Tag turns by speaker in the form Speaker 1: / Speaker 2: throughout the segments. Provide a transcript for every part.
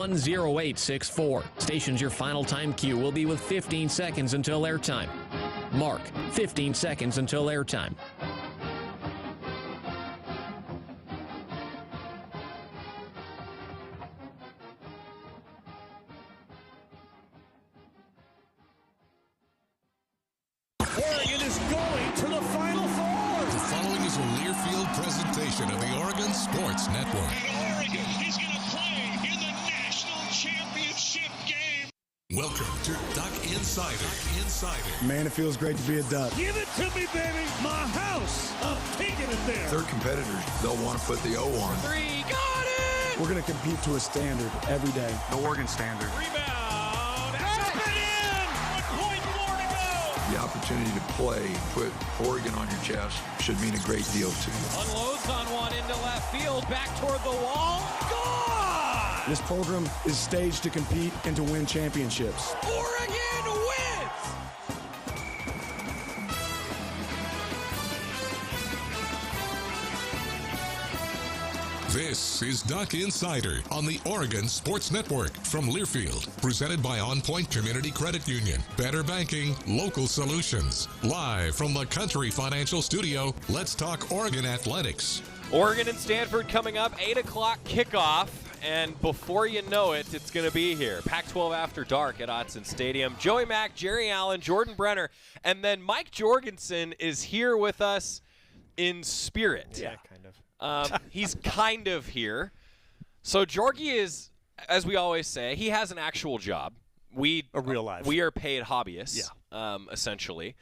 Speaker 1: 10864. Station's your final time cue will be with 15 seconds until airtime. Mark, 15 seconds until airtime.
Speaker 2: Oregon is going to the Final Four.
Speaker 3: The following is a Learfield presentation of the Oregon Sports Network.
Speaker 4: And Oregon is going to play in the national championship game.
Speaker 3: Welcome to Duck Insider.
Speaker 5: Man, it feels great to be a Duck.
Speaker 2: Give it to me, baby. My house. I'm taking it there.
Speaker 6: Their competitors, they'll want to put the O on.
Speaker 4: Three, got it!
Speaker 5: We're going to compete to a standard every day.
Speaker 6: The Oregon standard.
Speaker 4: Rebound, up and in! 1 point more to go!
Speaker 6: The opportunity to play, put Oregon on your chest, should mean a great deal to you.
Speaker 4: Unloads on one into left field, back toward the wall. Gone!
Speaker 5: This program is staged to compete and to win championships.
Speaker 4: Oregon wins!
Speaker 3: This is Duck Insider on the Oregon Sports Network from Learfield. Presented by On Point Community Credit Union. Better banking, local solutions. Live from the Country Financial Studio, let's talk Oregon athletics.
Speaker 7: Oregon and Stanford coming up, 8 o'clock kickoff, and before you know it, it's going to be here. Pac-12 After Dark at Autzen Stadium. Joey Mack, Jerry Allen, Jordan Brenner, and then Mike Jorgensen is here with us in spirit.
Speaker 8: Yeah, kind of.
Speaker 7: He's kind of here. So Jorgie is, as we always say, he has an actual job.
Speaker 8: A real life.
Speaker 7: We are paid hobbyists, essentially.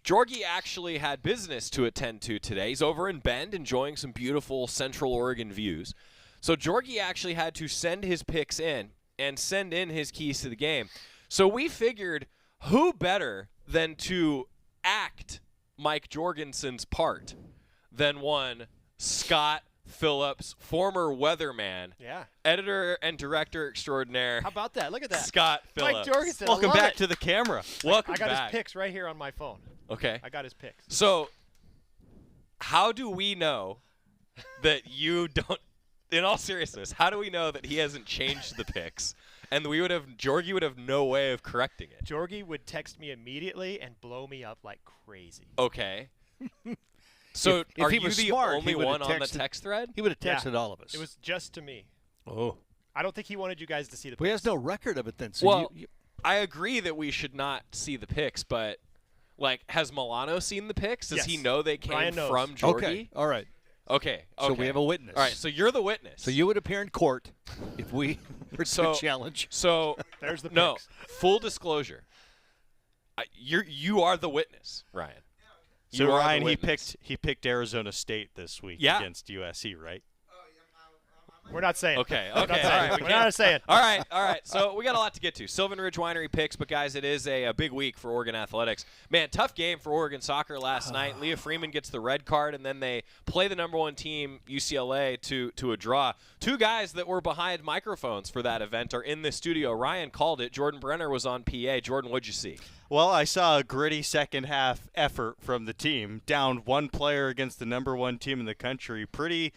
Speaker 7: Jorgie actually had business to attend to today. He's over in Bend enjoying some beautiful Central Oregon views. So Jorgie actually had to send his picks in and send in his keys to the game. So we figured who better than to act Mike Jorgensen's part than one Scott Phillips, former weatherman, editor and director extraordinaire.
Speaker 8: How about that? Look at that.
Speaker 7: Scott Phillips.
Speaker 8: Mike Jorgensen.
Speaker 7: Welcome back
Speaker 8: to
Speaker 7: the camera. Welcome
Speaker 8: I got
Speaker 7: back.
Speaker 8: his picks right here on my phone.
Speaker 7: Okay.
Speaker 8: I got his picks.
Speaker 7: So, how do we know that you don't? In all seriousness, how do we know that he hasn't changed the picks? And Jorgie would have no way of correcting it.
Speaker 8: Jorgie would text me immediately and blow me up like crazy.
Speaker 7: Okay. So
Speaker 9: if
Speaker 7: are
Speaker 9: he
Speaker 7: you
Speaker 9: was
Speaker 7: the
Speaker 9: smart,
Speaker 7: only
Speaker 9: he would've
Speaker 7: one on the
Speaker 9: texted-
Speaker 7: text thread?
Speaker 9: He would have texted all of us.
Speaker 8: It was just to me.
Speaker 9: Oh.
Speaker 8: I don't think he wanted you guys to see the picks.
Speaker 9: Well, he has no record of it then. So
Speaker 7: Well, I agree that we should not see the picks, but has Milano seen the picks? Does he
Speaker 8: Yes.
Speaker 7: know they came
Speaker 8: Ryan knows.
Speaker 7: from Jorgie?
Speaker 9: Okay. All right.
Speaker 7: Okay.
Speaker 9: So we have a witness.
Speaker 7: All right. So you're the witness.
Speaker 9: So you would appear in court if we were to challenge.
Speaker 7: So
Speaker 8: There's the
Speaker 7: no,
Speaker 8: picks.
Speaker 7: full disclosure. You are the witness, Ryan.
Speaker 10: So
Speaker 7: You are the
Speaker 10: Ryan,
Speaker 7: witness.
Speaker 10: he picked Arizona State this week against USC, right?
Speaker 8: We're not saying.
Speaker 7: Okay.
Speaker 8: We're
Speaker 7: Okay.
Speaker 8: not
Speaker 7: All
Speaker 8: saying.
Speaker 7: right.
Speaker 8: We're not saying.
Speaker 7: All right. So we got a lot to get to. Sylvan Ridge Winery picks, but guys, it is a big week for Oregon athletics. Man, tough game for Oregon soccer last night. Leah Freeman gets the red card, and then they play the number one team, UCLA, to a draw. Two guys that were behind microphones for that event are in the studio. Ryan called it. Jordan Brenner was on PA. Jordan, what'd you see?
Speaker 10: Well, I saw a gritty second half effort from the team, down one player against the number one team in the country. Pretty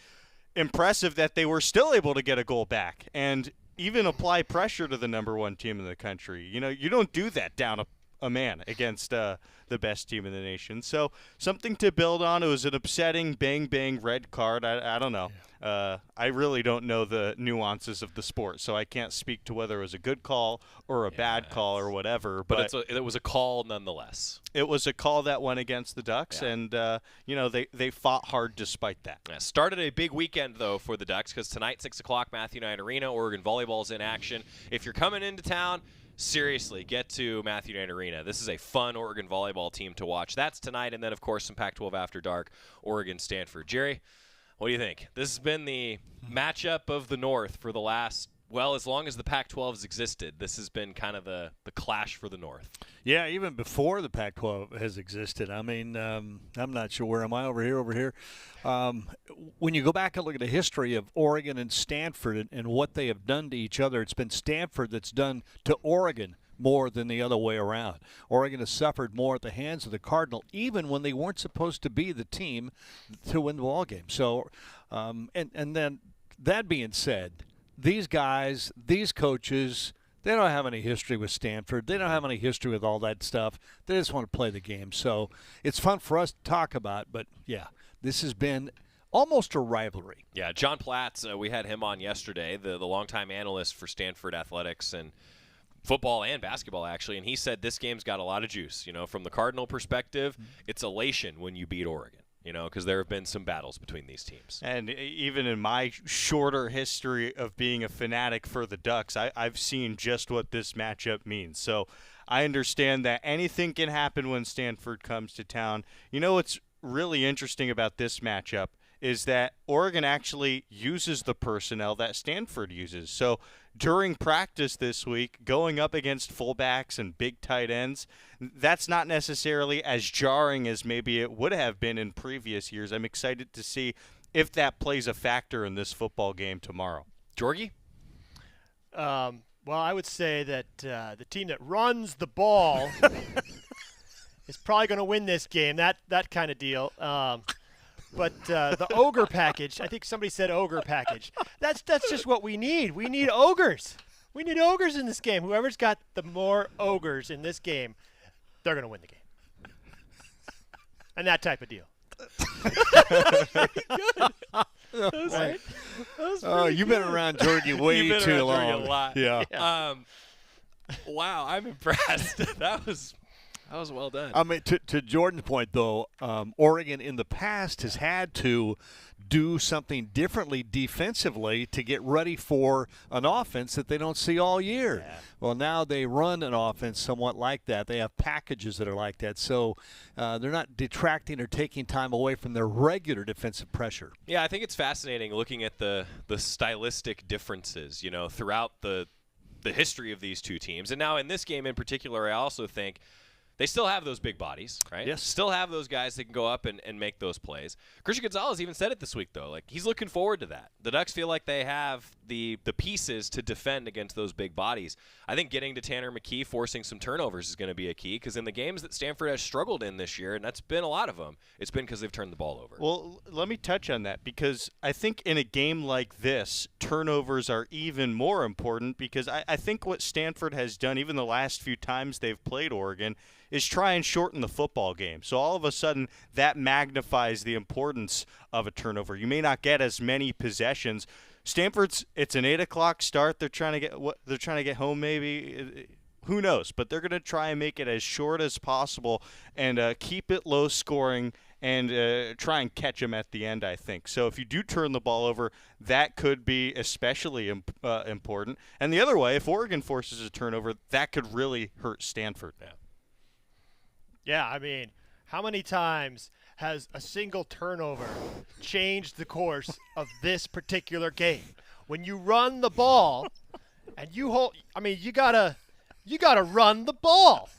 Speaker 10: impressive that they were still able to get a goal back and even apply pressure to the number one team in the country. You know, you don't do that down a man against the best team in the nation. So something to build on. It was an upsetting bang red card. I don't know. I really don't know the nuances of the sport, so I can't speak to whether it was a good call or a bad call or whatever.
Speaker 7: But it was a call nonetheless.
Speaker 10: It was a call that went against the Ducks, and they fought hard despite that.
Speaker 7: Yeah, started a big weekend, though, for the Ducks, because tonight, 6 o'clock, Matthew Knight Arena, Oregon volleyball's in action. If you're coming into town, seriously, get to Matthew Knight Arena. This is a fun Oregon volleyball team to watch. That's tonight, and then, of course, some Pac-12 After Dark, Oregon-Stanford. Jerry, what do you think? This has been the matchup of the North for the last, as long as the Pac-12 has existed. This has been kind of the clash for the North.
Speaker 9: Yeah, even before the Pac-12 has existed. I mean, I'm not sure. Where am I? Over here. When you go back and look at the history of Oregon and Stanford and what they have done to each other, it's been Stanford that's done to Oregon more than the other way around. Oregon has suffered more at the hands of the Cardinal, even when they weren't supposed to be the team to win the ball game. So, and then that being said, these guys, these coaches, they don't have any history with Stanford. They don't have any history with all that stuff. They just want to play the game. So it's fun for us to talk about. But, yeah, this has been almost a rivalry.
Speaker 7: Yeah, John Platts, we had him on yesterday, the longtime analyst for Stanford athletics and football and basketball, actually, and he said this game's got a lot of juice. From the Cardinal perspective, it's elation when you beat Oregon. Because there have been some battles between these teams.
Speaker 10: And even in my shorter history of being a fanatic for the Ducks, I've seen just what this matchup means. So I understand that anything can happen when Stanford comes to town. What's really interesting about this matchup is that Oregon actually uses the personnel that Stanford uses. So during practice this week, going up against fullbacks and big tight ends, that's not necessarily as jarring as maybe it would have been in previous years. I'm excited to see if that plays a factor in this football game tomorrow.
Speaker 7: Georgie?
Speaker 8: Well, I would say that the team that runs the ball is probably going to win this game, that kind of deal. But the ogre package, I think somebody said ogre package. That's just what we need. We need ogres. We need ogres in this game. Whoever's got the more ogres in this game, they're going to win the game. And that type of deal.
Speaker 7: Right?
Speaker 9: You've been around Georgie way too long.
Speaker 7: Georgie a lot.
Speaker 9: Yeah.
Speaker 7: Wow, I'm impressed. That was well done.
Speaker 9: I mean, to Jordan's point, though, Oregon in the past has had to do something differently defensively to get ready for an offense that they don't see all year.
Speaker 8: Yeah.
Speaker 9: Well, now they run an offense somewhat like that. They have packages that are like that. So they're not detracting or taking time away from their regular defensive pressure.
Speaker 7: Yeah, I think it's fascinating looking at the stylistic differences, throughout the history of these two teams. And now in this game in particular, I also think they still have those big bodies, right?
Speaker 9: Yes.
Speaker 7: Still have those guys that can go up and make those plays. Christian Gonzalez even said it this week, though. Like, he's looking forward to that. The Ducks feel like they have the pieces to defend against those big bodies. I think getting to Tanner McKee, forcing some turnovers is going to be a key, because in the games that Stanford has struggled in this year, and that's been a lot of them, it's been because they've turned the ball over.
Speaker 10: Well, let me touch on that, because I think in a game like this, turnovers are even more important, because I think what Stanford has done, even the last few times they've played Oregon, is try and shorten the football game. So all of a sudden, that magnifies the importance of a turnover. You may not get as many possessions. Stanford's, it's an 8 o'clock start. They're trying to get home maybe. Who knows? But they're going to try and make it as short as possible and keep it low scoring and try and catch them at the end, I think. So if you do turn the ball over, that could be especially important. And the other way, if Oregon forces a turnover, that could really hurt Stanford.
Speaker 7: Yeah.
Speaker 8: Yeah, I mean, how many times has a single turnover changed the course of this particular game? When you run the ball and you hold, I mean, you gotta run the ball.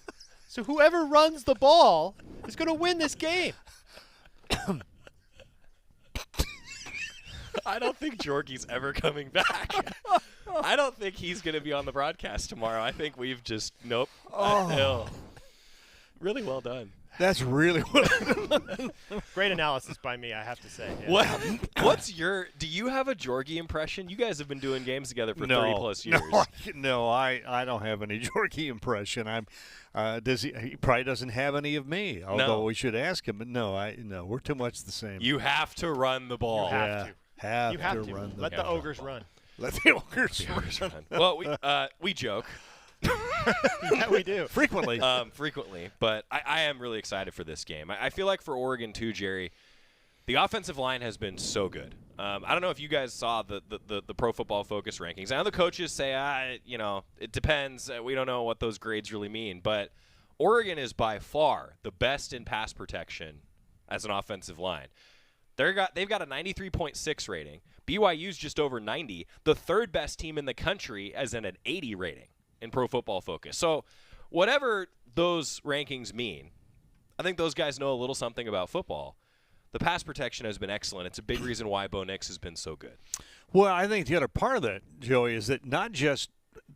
Speaker 8: So whoever runs the ball is going to win this game.
Speaker 7: I don't think Georgie's ever coming back. I don't think he's going to be on the broadcast tomorrow. I think we've just, nope. No. Really well done.
Speaker 9: That's really well done.
Speaker 8: Great analysis by me, I have to say. Yeah.
Speaker 7: Do you have a Georgie impression? You guys have been doing games together for 30-plus years.
Speaker 9: No, I don't have any Georgie impression. He probably doesn't have any of me, although we should ask him. But no, we're too much the same.
Speaker 7: You have to run the ball.
Speaker 8: You have to.
Speaker 9: You have to run.
Speaker 8: Let the ogres run.
Speaker 9: Let the ogres run.
Speaker 7: Well, we joke.
Speaker 8: Yeah, we do.
Speaker 7: Frequently, but I am really excited for this game. I feel like for Oregon too, Jerry, the offensive line has been so good. I don't know if you guys saw the Pro Football Focus rankings. I know the coaches say, it depends. We don't know what those grades really mean, but Oregon is by far the best in pass protection as an offensive line. They've got a 93.6 rating. BYU's just over 90. The third best team in the country as an 80 rating in Pro Football Focus. So whatever those rankings mean, I think those guys know a little something about football. The pass protection has been excellent. It's a big reason why Bo Nix has been so good.
Speaker 9: Well, I think the other part of that, Joey, is that not just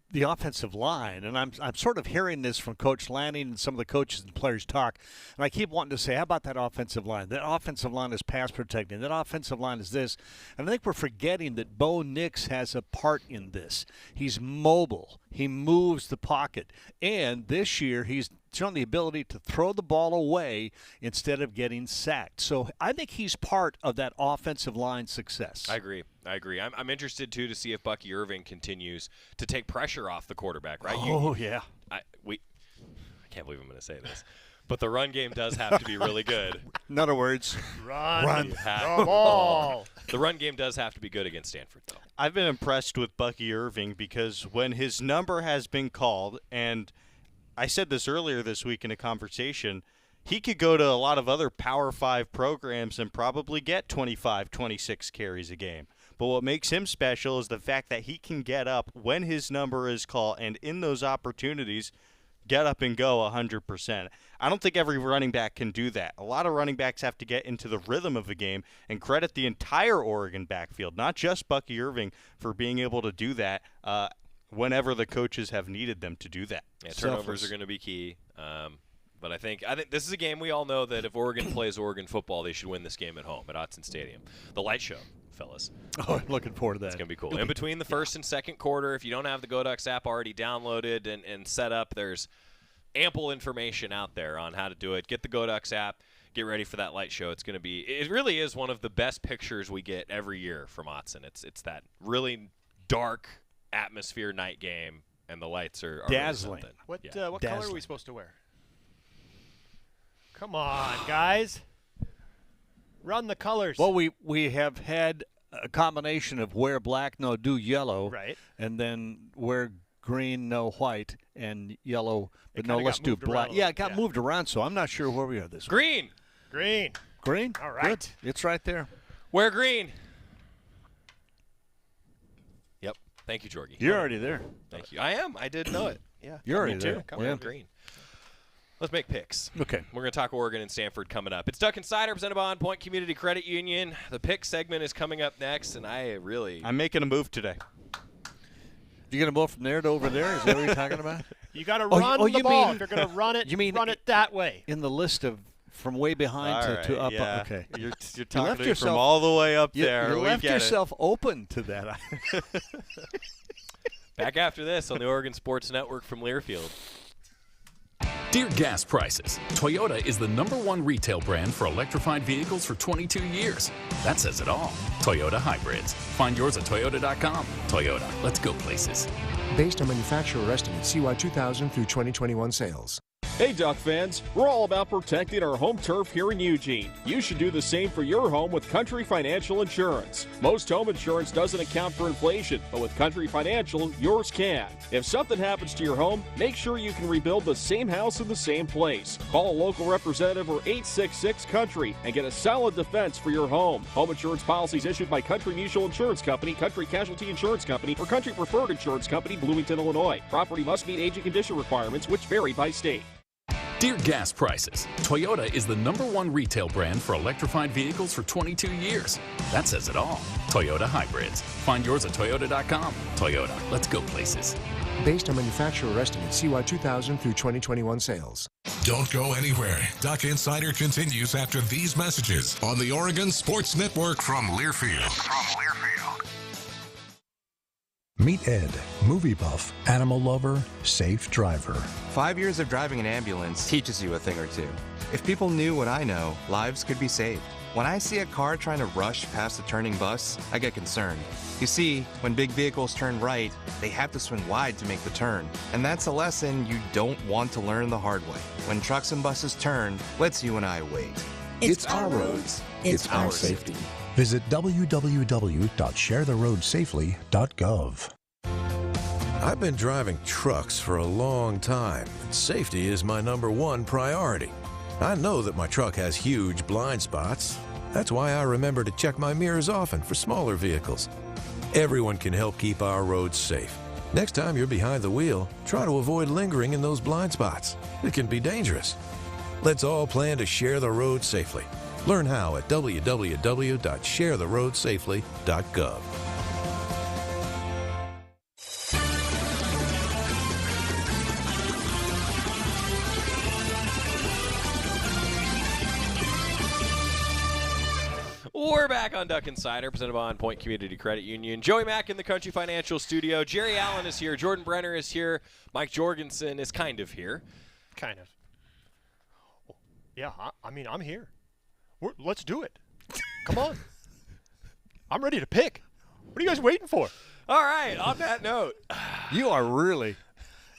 Speaker 9: the offensive line, and I'm sort of hearing this from Coach Lanning and some of the coaches and players talk, and I keep wanting to say, how about that offensive line? That offensive line is pass protecting. That offensive line is this. And I think we're forgetting that Bo Nix has a part in this. He's mobile. He moves the pocket. And this year he's shown the ability to throw the ball away instead of getting sacked. So I think he's part of that offensive line success.
Speaker 7: I agree. I'm interested, too, to see if Bucky Irving continues to take pressure off the quarterback, right?
Speaker 9: Yeah.
Speaker 7: I can't believe I'm going to say this. But the run game does have to be really good.
Speaker 9: In other words,
Speaker 8: run the ball.
Speaker 7: The run game does have to be good against Stanford, though.
Speaker 10: I've been impressed with Bucky Irving because when his number has been called, and I said this earlier this week in a conversation, he could go to a lot of other Power 5 programs and probably get 25, 26 carries a game. But what makes him special is the fact that he can get up when his number is called, and in those opportunities, get up and go 100%. I don't think every running back can do that. A lot of running backs have to get into the rhythm of a game, and credit the entire Oregon backfield, not just Bucky Irving, for being able to do that whenever the coaches have needed them to do that.
Speaker 7: Yeah, turnovers are going to be key. But I think this is a game we all know that if Oregon plays Oregon football, they should win this game at home at Autzen Stadium. The light show, fellas.
Speaker 9: Oh, I'm looking forward to that.
Speaker 7: It's going to be cool. In between the first and second quarter, if you don't have the GoDucks app already downloaded and set up, there's ample information out there on how to do it. Get the GoDucks app. Get ready for that light show. It really is one of the best pictures we get every year from Autzen. It's that really dark atmosphere night game, and the lights are
Speaker 9: dazzling.
Speaker 8: What color are we supposed to wear? Come on, guys. Run the colors.
Speaker 9: Well, we have had a combination of wear black, no do yellow.
Speaker 8: Right.
Speaker 9: And then wear green, no white, and yellow, but no, let's do black.
Speaker 8: Yeah,
Speaker 9: it got moved around, so I'm not sure where we are this
Speaker 7: week.
Speaker 8: Green.
Speaker 9: All
Speaker 8: right.
Speaker 9: Good. It's right there.
Speaker 7: Wear green. Yep. Thank you, Jorgie.
Speaker 9: You're already there.
Speaker 7: Thank you. I am. I did know it. Yeah.
Speaker 9: You're already there.
Speaker 7: Wear green. Let's make picks.
Speaker 9: Okay.
Speaker 7: We're going to talk Oregon and Stanford coming up. It's Duck Insider presented by On Point Community Credit Union. The pick segment is coming up next, and I'm
Speaker 10: making a move today.
Speaker 9: You going to move from there to over there? Is that what you're talking about?
Speaker 8: You got to run the ball. If you're going to run it, run it that way.
Speaker 9: In the list of from way behind to up.
Speaker 10: Yeah.
Speaker 9: Okay.
Speaker 10: You're talking to me from all the way up there.
Speaker 9: You left yourself open to that.
Speaker 7: Back after this on the Oregon Sports Network from Learfield.
Speaker 11: Dear gas prices, Toyota is the #1 retail brand for electrified vehicles for 22 years. That says it all. Toyota hybrids. Find yours at toyota.com. Toyota, let's go places.
Speaker 12: Based on manufacturer estimates, CY 2000 through 2021 sales.
Speaker 13: Hey Duck fans, we're all about protecting our home turf here in Eugene. You should do the same for your home with Country Financial Insurance. Most home insurance doesn't account for inflation, but with Country Financial, yours can. If something happens to your home, make sure you can rebuild the same house in the same place. Call a local representative or 866-COUNTRY and get a solid defense for your home. Home insurance policies issued by Country Mutual Insurance Company, Country Casualty Insurance Company, or Country Preferred Insurance Company, Bloomington, Illinois. Property must meet age and condition requirements, which vary by state.
Speaker 11: Dear gas prices, Toyota is the #1 retail brand for electrified vehicles for 22 years. That says it all. Toyota hybrids. Find yours at toyota.com. Toyota, let's go places.
Speaker 12: Based on manufacturer estimates, CY 2000 through 2021 sales.
Speaker 3: Don't go anywhere. Duck Insider continues after these messages on the Oregon Sports Network from Learfield.
Speaker 14: Meet Ed, movie buff, animal lover, safe driver.
Speaker 15: 5 years of driving an ambulance teaches you a thing or two. If people knew what I know, lives could be saved. When I see a car trying to rush past a turning bus, I get concerned. You see, when big vehicles turn right, they have to swing wide to make the turn. And that's a lesson you don't want to learn the hard way. When trucks and buses turn, let's you and I wait.
Speaker 14: It's our roads. It's our safety. Visit www.sharetheroadsafely.gov.
Speaker 16: I've been driving trucks for a long time, and safety is my #1 priority. I know that my truck has huge blind spots. That's why I remember to check my mirrors often for smaller vehicles. Everyone can help keep our roads safe. Next time you're behind the wheel, try to avoid lingering in those blind spots. It can be dangerous. Let's all plan to share the road safely. Learn how at www.sharetheroadsafely.gov.
Speaker 7: We're back on Duck Insider, presented by On Point Community Credit Union. Joey Mack in the Country Financial Studio. Jerry Allen is here. Jordan Brenner is here. Mike Jorgensen is kind of here.
Speaker 8: Kind of. Yeah, I mean, I'm here. Let's do it. Come on. I'm ready to pick. What are you guys waiting for?
Speaker 7: All right, on that note.
Speaker 9: You're really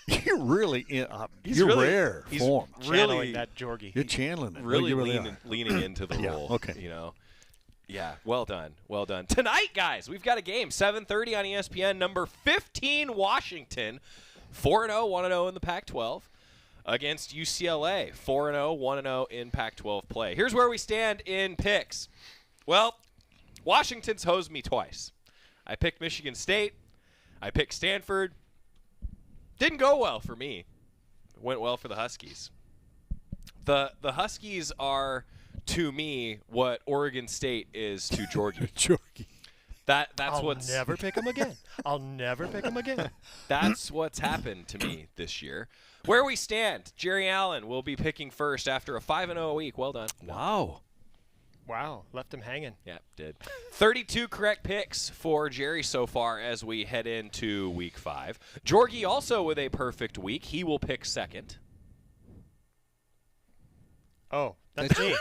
Speaker 9: in you're
Speaker 7: really,
Speaker 9: rare
Speaker 7: he's
Speaker 9: form.
Speaker 8: Channeling that Jorgie.
Speaker 9: You're channeling it.
Speaker 7: Really,
Speaker 9: really
Speaker 7: leaning into the role.
Speaker 9: Okay.
Speaker 7: You know. Yeah, well done. Well done. Tonight, guys, we've got a game, 7:30 on ESPN, number 15, Washington, 4-0, 1-0 in the Pac-12, against UCLA, 4-0, 1-0 in Pac-12 play. Here's where we stand in picks. Well, Washington's hosed me twice. I picked Michigan State. I picked Stanford. Didn't go well for me. It went well for the Huskies. The Huskies are, to me, what Oregon State is to Jorgie. That's what's.
Speaker 8: I'll never pick them again. I'll never pick them again.
Speaker 7: That's what's happened to me this year. Where we stand, Jerry Allen will be picking first after a 5-0 week. Well done.
Speaker 8: Wow, left him hanging.
Speaker 7: Yep, did. 32 correct picks for Jerry so far as we head into week 5. Jorgie also with a perfect week. He will pick second.
Speaker 8: Oh, that's me.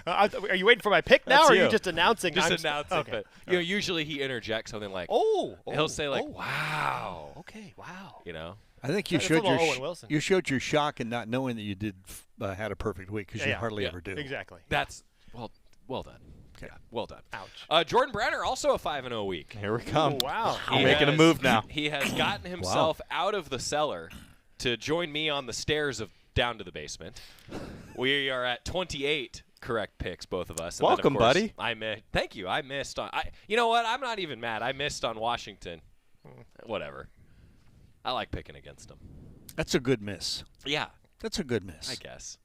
Speaker 8: Are you waiting for my pick now, or are you just announcing?
Speaker 7: Just announcing. Okay. But, usually he interjects something like, he'll say like, wow.
Speaker 8: Okay, wow.
Speaker 7: You know?
Speaker 9: I think you showed your shock in not knowing that you did had a perfect week, because you hardly ever do.
Speaker 8: Exactly.
Speaker 7: That's well done.
Speaker 9: Okay.
Speaker 7: Yeah, well done.
Speaker 8: Ouch.
Speaker 7: Jordan Brenner also a 5-0 week.
Speaker 10: Here we come.
Speaker 8: Oh, wow.
Speaker 10: He's making a move now.
Speaker 7: He has gotten himself out of the cellar to join me on the stairs of down to the basement. We are at 28 correct picks, both of us. And
Speaker 10: welcome,
Speaker 7: then, of course,
Speaker 10: buddy.
Speaker 7: Thank you. I missed on. You know what? I'm not even mad. I missed on Washington. Whatever. I like picking against them.
Speaker 9: That's a good miss.
Speaker 7: Yeah.
Speaker 9: That's a good miss.
Speaker 7: I guess.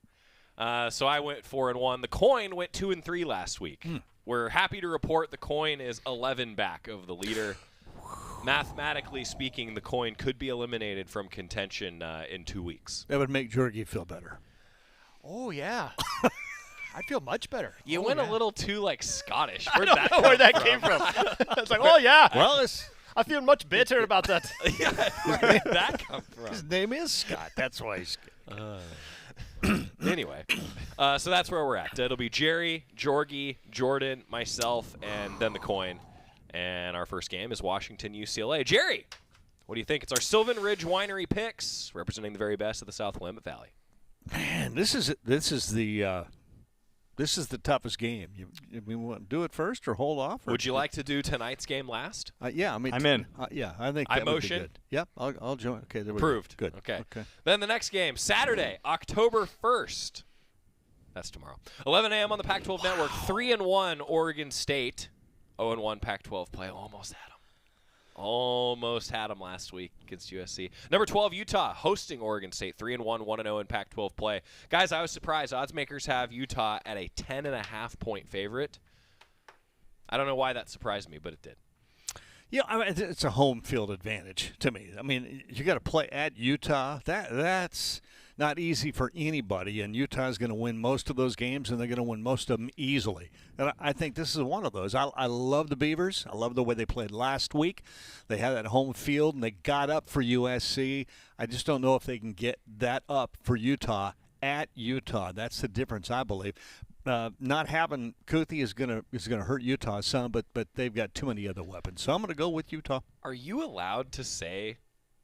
Speaker 7: So I went 4-1. The coin went 2-3 last week. We're happy to report the coin is 11 back of the leader. Mathematically speaking, the coin could be eliminated from contention in 2 weeks.
Speaker 9: That would make Jorgie feel better.
Speaker 8: Oh, yeah. I feel much better.
Speaker 7: You went a little too, Scottish.
Speaker 8: I don't know where that came from. It's like, oh, yeah.
Speaker 9: Well,
Speaker 8: I feel much bitter about that.
Speaker 7: Yeah, where did that come from?
Speaker 9: His name is Scott. That's why he's
Speaker 7: Anyway, so that's where we're at. It'll be Jerry, Jorgie, Jordan, myself, and then the coin. And our first game is Washington, UCLA. Jerry, what do you think? It's our Sylvan Ridge Winery picks, representing the very best of the South Willamette Valley.
Speaker 9: Man, this is the toughest game. We want to do it first or hold off? Or
Speaker 7: would you like to do tonight's game last?
Speaker 9: Yeah, I mean,
Speaker 10: I'm in.
Speaker 9: Yeah, I think
Speaker 7: I
Speaker 9: that
Speaker 7: motion.
Speaker 9: would be good. Yep, I'll join. Okay, there we
Speaker 7: Approved.
Speaker 9: go. Good.
Speaker 7: Okay. Then the next game, Saturday, October 1st. That's tomorrow. 11 a.m. on the Pac-12 Network. 3-1 Oregon State. 0-1 Pac-12 play. Almost had them. Almost had them last week against USC. Number 12, Utah, hosting Oregon State. 3-1, 1-0 in Pac-12 play. Guys, I was surprised. Odds makers have Utah at a 10.5-point favorite. I don't know why that surprised me, but it did.
Speaker 9: Yeah, I mean, it's a home field advantage to me. I mean, you got to play at Utah. That's not easy for anybody, and Utah's going to win most of those games, and they're going to win most of them easily. And I think this is one of those. I love the Beavers. I love the way they played last week. They had that home field, and they got up for USC. I just don't know if they can get that up for Utah at Utah. That's the difference, I believe. Not having Kuthi is gonna hurt Utah some, but they've got too many other weapons. So I'm going to go with Utah.
Speaker 7: Are you allowed to say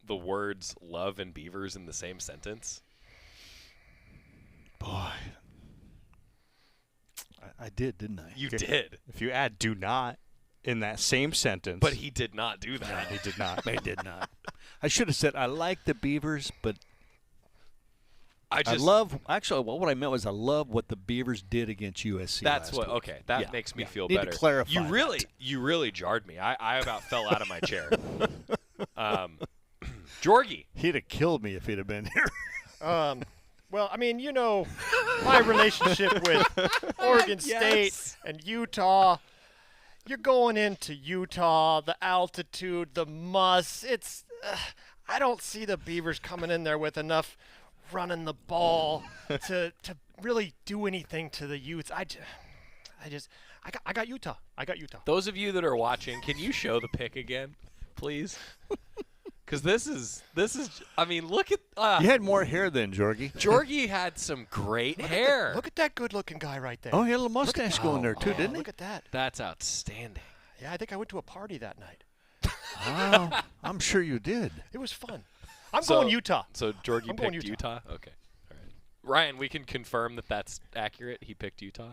Speaker 7: the words love and Beavers in the same sentence?
Speaker 9: Boy, I did, didn't I?
Speaker 7: You did.
Speaker 10: If you add "do not" in that same sentence,
Speaker 7: but he did not do that.
Speaker 10: No, he did not.
Speaker 9: He did not. I should have said I like the Beavers, but I love. Actually, what I meant was I love what the Beavers did against USC.
Speaker 7: That's
Speaker 9: last
Speaker 7: what.
Speaker 9: week.
Speaker 7: Okay, that makes me feel
Speaker 9: Need
Speaker 7: better.
Speaker 9: To clarify.
Speaker 7: You really jarred me. I about fell out of my chair. Jorgie,
Speaker 9: he'd have killed me if he'd have been here.
Speaker 8: Well, I mean, you know, my relationship with Oregon State and Utah. You're going into Utah, the altitude, the muss. It's I don't see the Beavers coming in there with enough running the ball to really do anything to the Utes. I got Utah. I got Utah.
Speaker 7: Those of you that are watching, can you show the pick again, please? Because this is. I mean, look at.
Speaker 9: You had more hair than Jorgie.
Speaker 7: Jorgie had some great hair.
Speaker 8: Look at that good-looking guy right there.
Speaker 9: Oh, he had a little mustache going there too, didn't he?
Speaker 8: Look at that.
Speaker 7: That's outstanding.
Speaker 8: Yeah, I think I went to a party that night.
Speaker 9: Wow, I'm sure you did.
Speaker 8: It was fun. I'm going Utah.
Speaker 7: So Jorgie
Speaker 8: I'm
Speaker 7: picked
Speaker 8: going
Speaker 7: Utah? Okay. All right. Ryan, we can confirm that that's accurate. He picked Utah?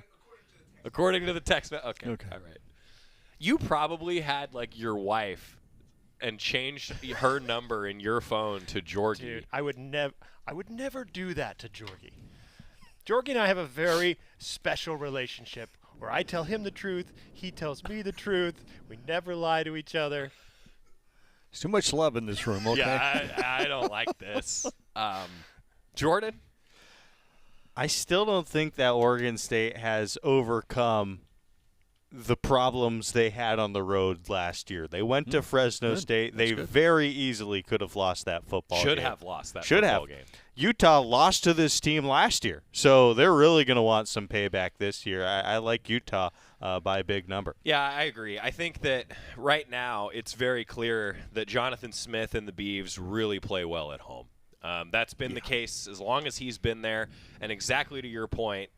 Speaker 7: According to the text. Okay. All right. You probably had, like, your wife and changed her number in your phone to Jorgie.
Speaker 8: Dude, I would never do that to Jorgie. Jorgie and I have a very special relationship where I tell him the truth, he tells me the truth. We never lie to each other.
Speaker 9: There's too much love in this room, okay?
Speaker 7: Yeah, I don't like this. Jordan?
Speaker 10: I still don't think that Oregon State has overcome the problems they had on the road last year. They went to Fresno State. They very easily could have lost that football game.
Speaker 7: Should have lost that football game.
Speaker 10: Utah lost to this team last year, so they're really going to want some payback this year. I like Utah by a big number.
Speaker 7: Yeah, I agree. I think that right now it's very clear that Jonathan Smith and the Beavs really play well at home. That's been the case as long as he's been there, and exactly to your point,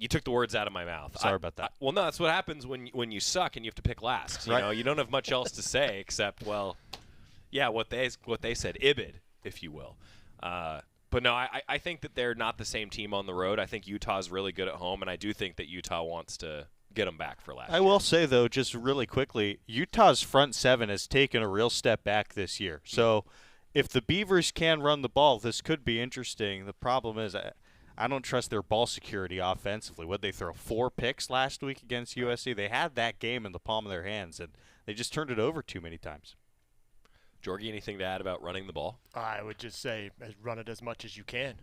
Speaker 7: you took the words out of my mouth.
Speaker 10: Sorry about that.
Speaker 7: Well, no, that's what happens when you suck and you have to pick last. You know, you don't have much else to say except, well, yeah, what they said, ibid, if you will. But no, I think that they're not the same team on the road. I think Utah's really good at home, and I do think that Utah wants to get them back for last year.
Speaker 10: I will say, though, just really quickly, Utah's front seven has taken a real step back this year. So if the Beavers can run the ball, this could be interesting. The problem is I don't trust their ball security offensively. Would they throw 4 picks last week against USC? They had that game in the palm of their hands, and they just turned it over too many times.
Speaker 7: Jorgie, anything to add about running the ball?
Speaker 8: I would just say run it as much as you can.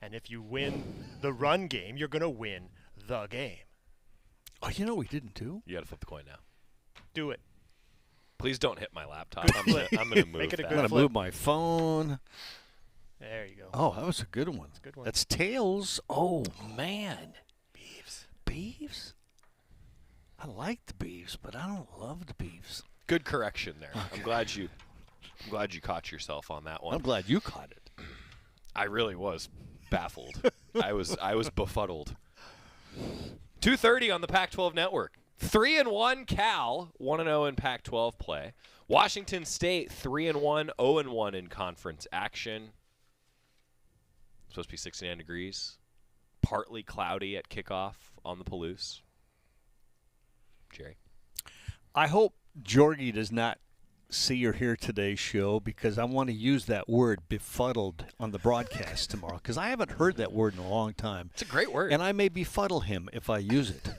Speaker 8: And if you win the run game, you're going to win the game.
Speaker 9: Oh, you know we didn't do?
Speaker 7: You got to flip the coin now.
Speaker 8: Do it.
Speaker 7: Please don't hit my laptop. I'm going to move
Speaker 8: Make it a
Speaker 7: that.
Speaker 8: good
Speaker 9: I'm going to move my phone.
Speaker 8: There you go.
Speaker 9: Oh, that was a good one.
Speaker 8: That's a good one.
Speaker 9: That's tails. Oh, man. Beeves? I like the beeves, but I don't love the beeves.
Speaker 7: Good correction there.
Speaker 9: Okay.
Speaker 7: I'm glad you caught yourself on that one.
Speaker 9: I'm glad you caught it.
Speaker 7: I really was baffled. I was befuddled. 2:30 on the Pac-12 Network. 3-1 Cal, 1-0 in Pac-12 play. Washington State 3-1, 0-1 in conference action. Supposed to be 69 degrees. Partly cloudy at kickoff on the Palouse. Jerry?
Speaker 9: I hope Jorgie does not see or hear today's show because I want to use that word befuddled on the broadcast tomorrow because I haven't heard that word in a long time.
Speaker 7: It's a great word.
Speaker 9: And I may befuddle him if I use it.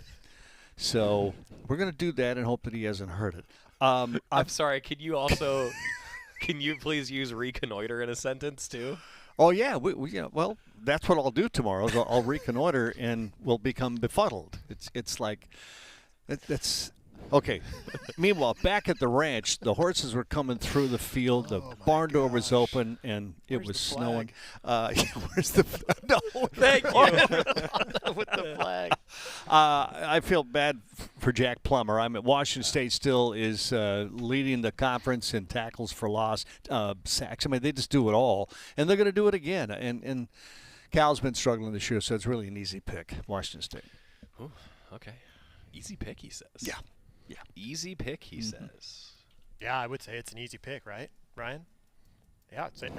Speaker 9: So we're going to do that and hope that he hasn't heard it.
Speaker 7: I'm sorry. Can you please use reconnoiter in a sentence too?
Speaker 9: Oh, yeah. Well, that's what I'll do tomorrow. Is I'll reconnoiter and we'll become befuddled. It's like that's okay. Meanwhile, back at the ranch, the horses were coming through the field. The barn door was open, and it was snowing. Where's the no?
Speaker 7: Thank you.
Speaker 8: With the flag.
Speaker 9: I feel bad for Jack Plummer. Washington State still is leading the conference in tackles for loss, sacks. I mean, they just do it all, and they're going to do it again. And Cal's been struggling this year, so it's really an easy pick, Washington State.
Speaker 7: Ooh, okay. Easy pick, he says.
Speaker 9: Yeah.
Speaker 7: Easy pick, he says.
Speaker 8: Yeah, I would say it's an easy pick, right, Brian? Yeah, I'd say.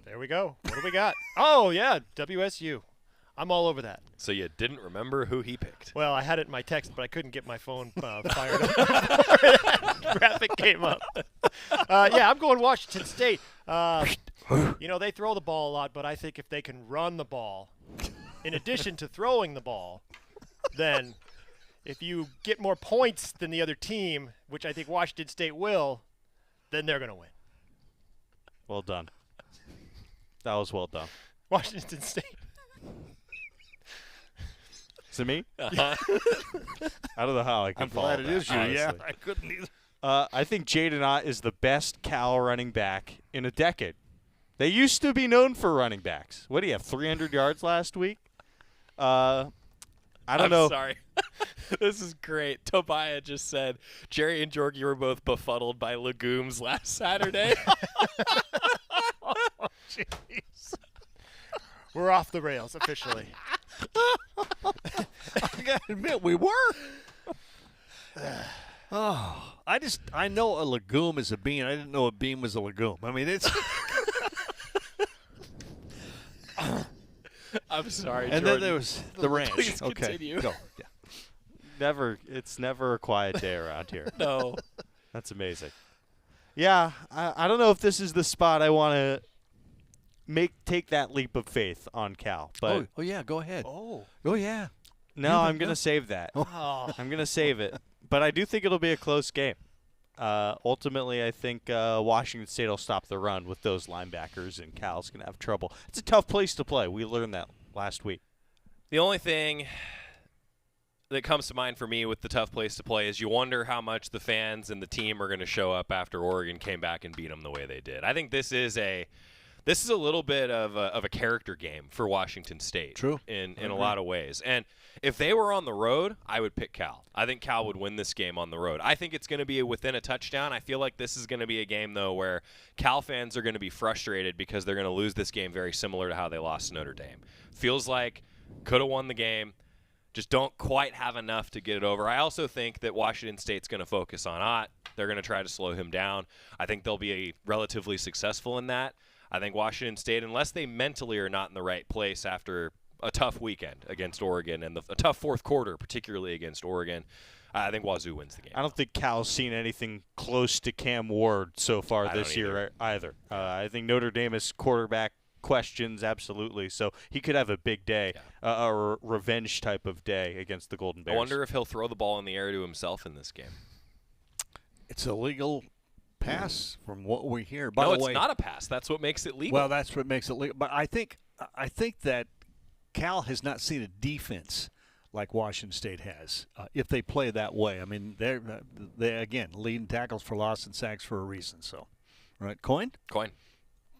Speaker 8: There we go. What do we got? Oh, yeah, WSU. I'm all over that.
Speaker 7: So you didn't remember who he picked?
Speaker 8: Well, I had it in my text, but I couldn't get my phone fired up before that graphic came up. Yeah, I'm going Washington State. They throw the ball a lot, but I think if they can run the ball, in addition to throwing the ball, then if you get more points than the other team, which I think Washington State will, then they're going to win.
Speaker 10: Well done. That was well done.
Speaker 8: Washington State.
Speaker 10: Is it me? I don't know how I can follow
Speaker 9: glad it
Speaker 10: that,
Speaker 9: is you.
Speaker 10: honestly.
Speaker 9: Yeah, I couldn't either.
Speaker 10: I think Jaden Ott is the best Cal running back in a decade. They used to be known for running backs. What do you have, 300 yards last week? I don't know.
Speaker 7: Sorry. This is great. Tobiah just said, Jerry and Jorgie were both befuddled by legumes last Saturday.
Speaker 8: Oh, jeez. We're off the rails officially.
Speaker 9: I got to admit, we were. I know a legume is a bean. I didn't know a bean was a legume. I mean, it's.
Speaker 7: I'm sorry,
Speaker 9: And
Speaker 7: Jordan.
Speaker 9: then there was the ranch.
Speaker 7: Please
Speaker 9: Okay,
Speaker 7: continue.
Speaker 9: go. Yeah.
Speaker 10: It's never a quiet day around here.
Speaker 7: No.
Speaker 10: That's amazing. Yeah, I don't know if this is the spot I want to take that leap of faith on Cal. But
Speaker 9: Oh yeah, go ahead.
Speaker 8: Oh
Speaker 9: yeah.
Speaker 10: No, I'm going to save that.
Speaker 8: Oh.
Speaker 10: I'm going to save it. But I do think it'll be a close game. Ultimately, I think Washington State will stop the run with those linebackers, and Cal's going to have trouble. It's a tough place to play. We learned that last week.
Speaker 7: The only thing that comes to mind for me with the tough place to play is you wonder how much the fans and the team are going to show up after Oregon came back and beat them the way they did. I think this is a little bit of a character game for Washington State.
Speaker 9: True.
Speaker 7: In a lot of ways. And if they were on the road, I would pick Cal. I think Cal would win this game on the road. I think it's going to be within a touchdown. I feel like this is going to be a game, though, where Cal fans are going to be frustrated because they're going to lose this game very similar to how they lost to Notre Dame. Feels like could have won the game. Just don't quite have enough to get it over. I also think that Washington State's going to focus on Ott. They're going to try to slow him down. I think they'll be relatively successful in that. I think Washington State, unless they mentally are not in the right place after a tough weekend against Oregon and a tough fourth quarter, particularly against Oregon, I think Wazoo wins the game.
Speaker 10: I don't think Cal's seen anything close to Cam Ward so far this year either. I think Notre Dame is quarterback questions, absolutely. So he could have a big day, a revenge type of day against the Golden Bears.
Speaker 7: I wonder if he'll throw the ball in the air to himself in this game.
Speaker 9: It's a legal pass from what we hear.
Speaker 7: No, it's not a pass. That's what makes it legal.
Speaker 9: Well, that's what makes it legal. But I think that Cal has not seen a defense like Washington State has if they play that way. I mean, they again leading tackles for loss and sacks for a reason. So, right,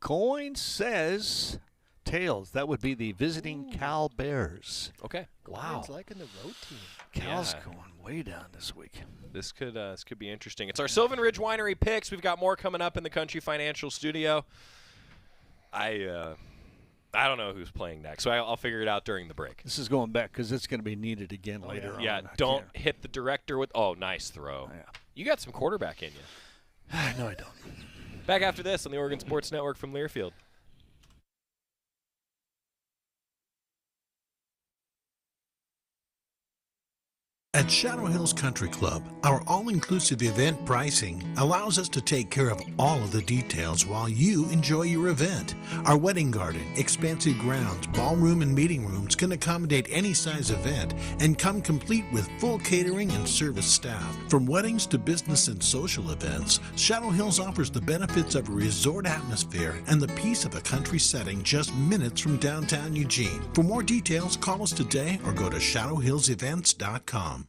Speaker 9: Coin says tails. That would be the visiting Cal Bears.
Speaker 7: Okay.
Speaker 9: Wow.
Speaker 8: Coin's liking the road team.
Speaker 9: Cal's going way down this week.
Speaker 7: This could be interesting. It's our Sylvan Ridge Winery picks. We've got more coming up in the Country Financial Studio. I don't know who's playing next, so I'll figure it out during the break.
Speaker 9: This is going back because it's going to be needed again later on.
Speaker 7: Yeah, don't hit the director with – oh, nice throw.
Speaker 9: Yeah.
Speaker 7: You got some quarterback in you.
Speaker 9: No, I don't.
Speaker 7: Back after this on the Oregon Sports Network from Learfield.
Speaker 17: At Shadow Hills Country Club, our all-inclusive event pricing allows us to take care of all of the details while you enjoy your event. Our wedding garden, expansive grounds, ballroom, and meeting rooms can accommodate any size event and come complete with full catering and service staff. From weddings to business and social events, Shadow Hills offers the benefits of a resort atmosphere and the peace of a country setting just minutes from downtown Eugene. For more details, call us today or go to shadowhillsevents.com.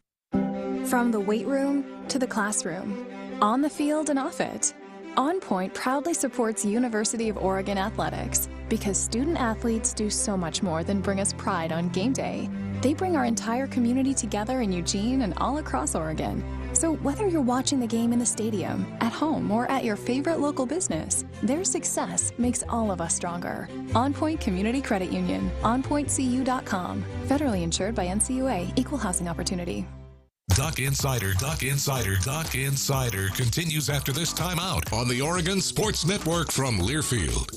Speaker 18: From the weight room to the classroom, on the field and off it, On Point proudly supports University of Oregon athletics because student athletes do so much more than bring us pride on game day. They bring our entire community together in Eugene and all across Oregon. So whether you're watching the game in the stadium, at home, or at your favorite local business, their success makes all of us stronger. On Point Community Credit Union, onpointcu.com. Federally insured by NCUA, Equal Housing Opportunity.
Speaker 3: Duck Insider continues after this timeout on the Oregon Sports Network from Learfield.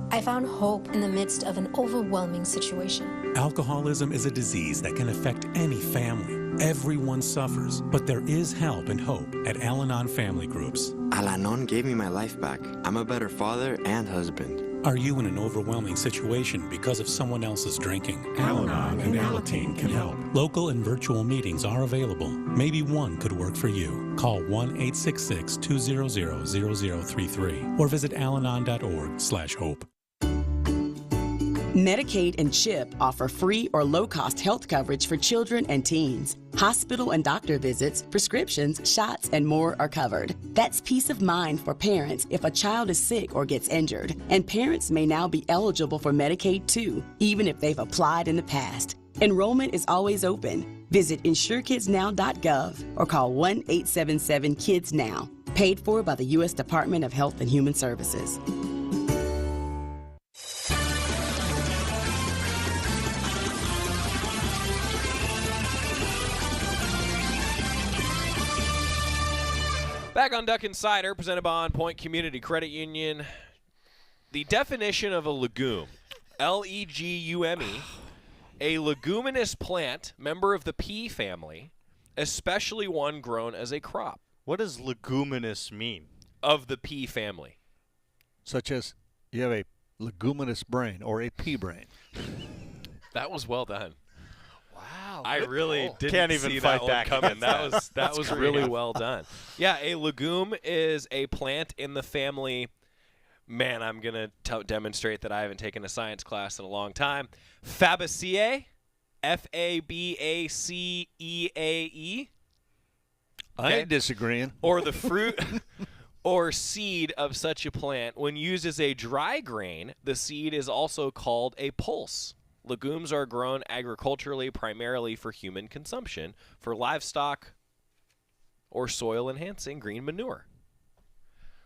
Speaker 19: I found hope in the midst of an overwhelming situation.
Speaker 20: Alcoholism is a disease that can affect any family. Everyone suffers, but there is help and hope at Al-Anon Family Groups.
Speaker 21: Al-Anon gave me my life back. I'm a better father and husband.
Speaker 20: Are you in an overwhelming situation because of someone else's drinking? Al-Anon and Alateen can help. Local and virtual meetings are available. Maybe one could work for you. Call 1-866-200-0033 or visit alanon.org/hope.
Speaker 22: Medicaid and CHIP offer free or low-cost health coverage for children and teens. Hospital and doctor visits, prescriptions, shots, and more are covered. That's peace of mind for parents if a child is sick or gets injured. And parents may now be eligible for Medicaid too, even if they've applied in the past. Enrollment is always open. Visit insurekidsnow.gov or call 1-877-KIDS-NOW. Paid for by the U.S. Department of Health and Human Services.
Speaker 7: Back on Duck Insider, presented by On Point Community Credit Union. The definition of a legume, L-E-G-U-M-E, a leguminous plant, member of the pea family, especially one grown as a crop.
Speaker 10: What does leguminous mean?
Speaker 7: Of the pea family.
Speaker 9: Such as you have a leguminous brain or a pea brain.
Speaker 7: That was well done.
Speaker 8: Wow.
Speaker 7: I really didn't
Speaker 10: Can't even
Speaker 7: see
Speaker 10: fight
Speaker 7: that
Speaker 10: back
Speaker 7: one coming.
Speaker 10: against
Speaker 7: That was really well done. Yeah, a legume is a plant in the family. Man, I'm going to demonstrate that I haven't taken a science class in a long time. Fabaceae, F-A-B-A-C-E-A-E.
Speaker 9: I ain't disagreeing.
Speaker 7: Or the fruit or seed of such a plant. When used as a dry grain, the seed is also called a pulse. Legumes are grown agriculturally primarily for human consumption, for livestock, or soil-enhancing green manure.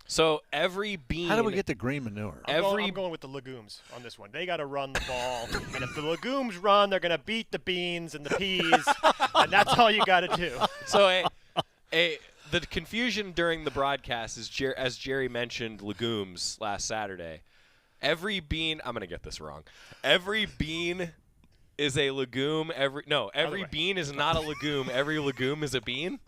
Speaker 7: So every bean...
Speaker 9: How do we get the green manure?
Speaker 8: I'm going with the legumes on this one. They got to run the ball. And if the legumes run, they're going to beat the beans and the peas. And that's all you got to do.
Speaker 7: So the confusion during the broadcast is, as Jerry mentioned legumes last Saturday, every bean... I'm going to get this wrong. Every bean is a legume. Every bean is not a legume. Every legume is a bean?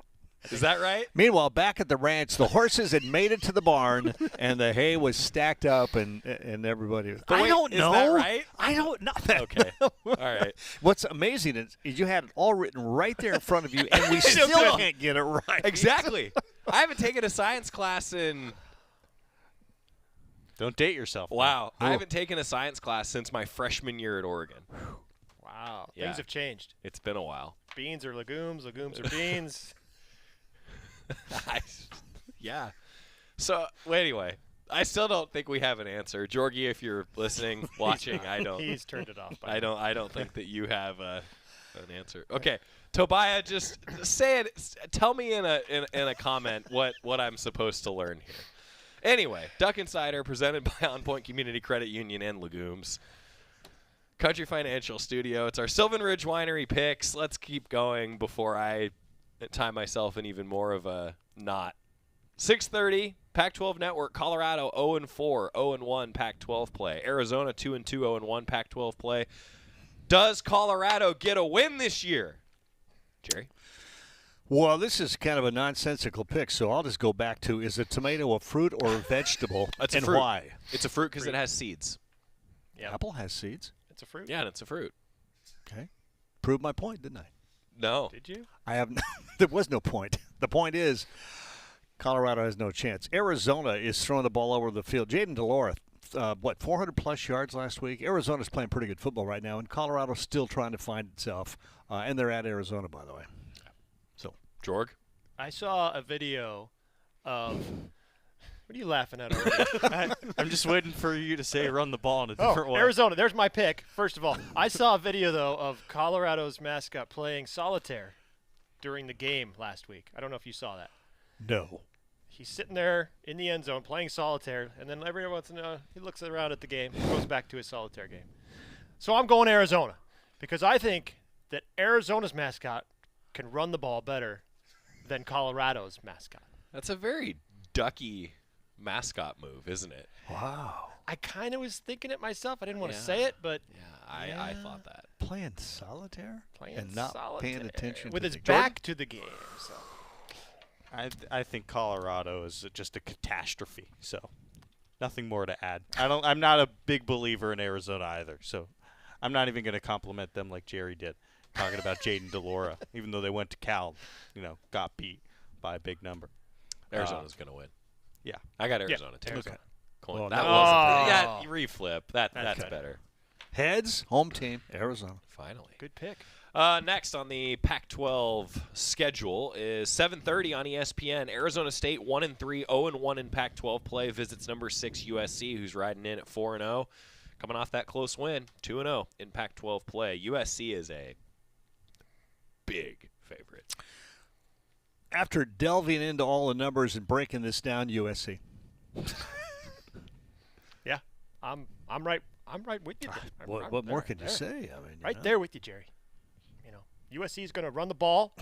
Speaker 7: Is that right?
Speaker 9: Meanwhile, back at the ranch, the horses had made it to the barn, and the hay was stacked up, and everybody was... I don't know.
Speaker 7: Is that right?
Speaker 9: I don't know.
Speaker 7: Okay. All right.
Speaker 9: What's amazing is you had it all written right there in front of you, and we still can't get it right.
Speaker 7: Exactly. I haven't taken a science class in...
Speaker 10: Don't date yourself.
Speaker 7: Wow. I haven't taken a science class since my freshman year at Oregon.
Speaker 8: Wow.
Speaker 7: Yeah.
Speaker 8: Things have changed.
Speaker 7: It's been a while.
Speaker 8: Beans are legumes. Legumes are beans.
Speaker 7: Yeah. So, anyway, I still don't think we have an answer. Jorgie, if you're listening, watching, I don't.
Speaker 8: He's turned it off.
Speaker 7: I don't think that you have an answer. Okay, Tobiah, just say it. Tell me in a comment what I'm supposed to learn here. Anyway, Duck Insider presented by On Point Community Credit Union and Legumes. Country Financial Studio. It's our Sylvan Ridge Winery picks. Let's keep going before I tie myself in even more of a knot. 6:30, Pac-12 Network, Colorado 0-4, 0-1 Pac-12 play. Arizona 2-2, 0-1 Pac-12 play. Does Colorado get a win this year? Jerry?
Speaker 9: Well, this is kind of a nonsensical pick, so I'll just go back to, is a tomato a fruit or a vegetable,
Speaker 7: It's
Speaker 9: and
Speaker 7: a fruit.
Speaker 9: why?
Speaker 7: It's a fruit because it has seeds.
Speaker 8: Yeah.
Speaker 9: Apple has seeds.
Speaker 8: It's a fruit.
Speaker 7: Yeah, and it's a fruit.
Speaker 9: Okay. Proved my point, didn't I?
Speaker 7: No.
Speaker 8: Did you?
Speaker 9: I have. There was no point. The point is, Colorado has no chance. Arizona is throwing the ball over the field. Jaden Delora, 400-plus yards last week. Arizona's playing pretty good football right now, and Colorado's still trying to find itself. And they're at Arizona, by the way. So,
Speaker 7: Jorg?
Speaker 8: I saw a video of... What are you laughing at already?
Speaker 10: I'm just waiting for you to say run the ball in a different way.
Speaker 8: Arizona. There's my pick, first of all. I saw a video, though, of Colorado's mascot playing solitaire during the game last week. I don't know if you saw that.
Speaker 9: No.
Speaker 8: He's sitting there in the end zone playing solitaire, and then every once in a while he looks around at the game, goes back to his solitaire game. So I'm going Arizona because I think that Arizona's mascot can run the ball better than Colorado's mascot.
Speaker 7: That's a very ducky mascot move, isn't it?
Speaker 9: Wow.
Speaker 8: I kind of was thinking it myself. I didn't want to say it, but
Speaker 7: I thought that.
Speaker 9: Playing solitaire?
Speaker 8: Playing
Speaker 9: and not
Speaker 8: solitaire
Speaker 9: paying attention
Speaker 8: with
Speaker 9: to
Speaker 8: his
Speaker 9: the
Speaker 8: back to the game. So.
Speaker 10: I think Colorado is just a catastrophe. So, nothing more to add. I'm not a big believer in Arizona either. So, I'm not even going to compliment them like Jerry did, talking about Jaden Delora, even though they went to Cal, got beat by a big number.
Speaker 7: Arizona's going to win.
Speaker 10: Yeah,
Speaker 7: I got Arizona too.
Speaker 9: Okay.
Speaker 7: Cool.
Speaker 9: Well,
Speaker 7: That
Speaker 9: no.
Speaker 7: wasn't reflip. That's better.
Speaker 9: Heads, home team, Arizona.
Speaker 7: Finally.
Speaker 8: Good pick.
Speaker 7: Next on the Pac-12 schedule is 7:30 on ESPN. Arizona State 1-3, 0-1 in Pac-12 play. Visits number 6 USC, who's riding in at 4-0. coming off that close win, 2-0 in Pac-12 play. USC is a big favorite.
Speaker 9: After delving into all the numbers and breaking this down, USC.
Speaker 8: Yeah, I'm right. I'm right with you.
Speaker 9: What more can you say? I mean,
Speaker 8: right there with you, Jerry. USC is going to run the ball.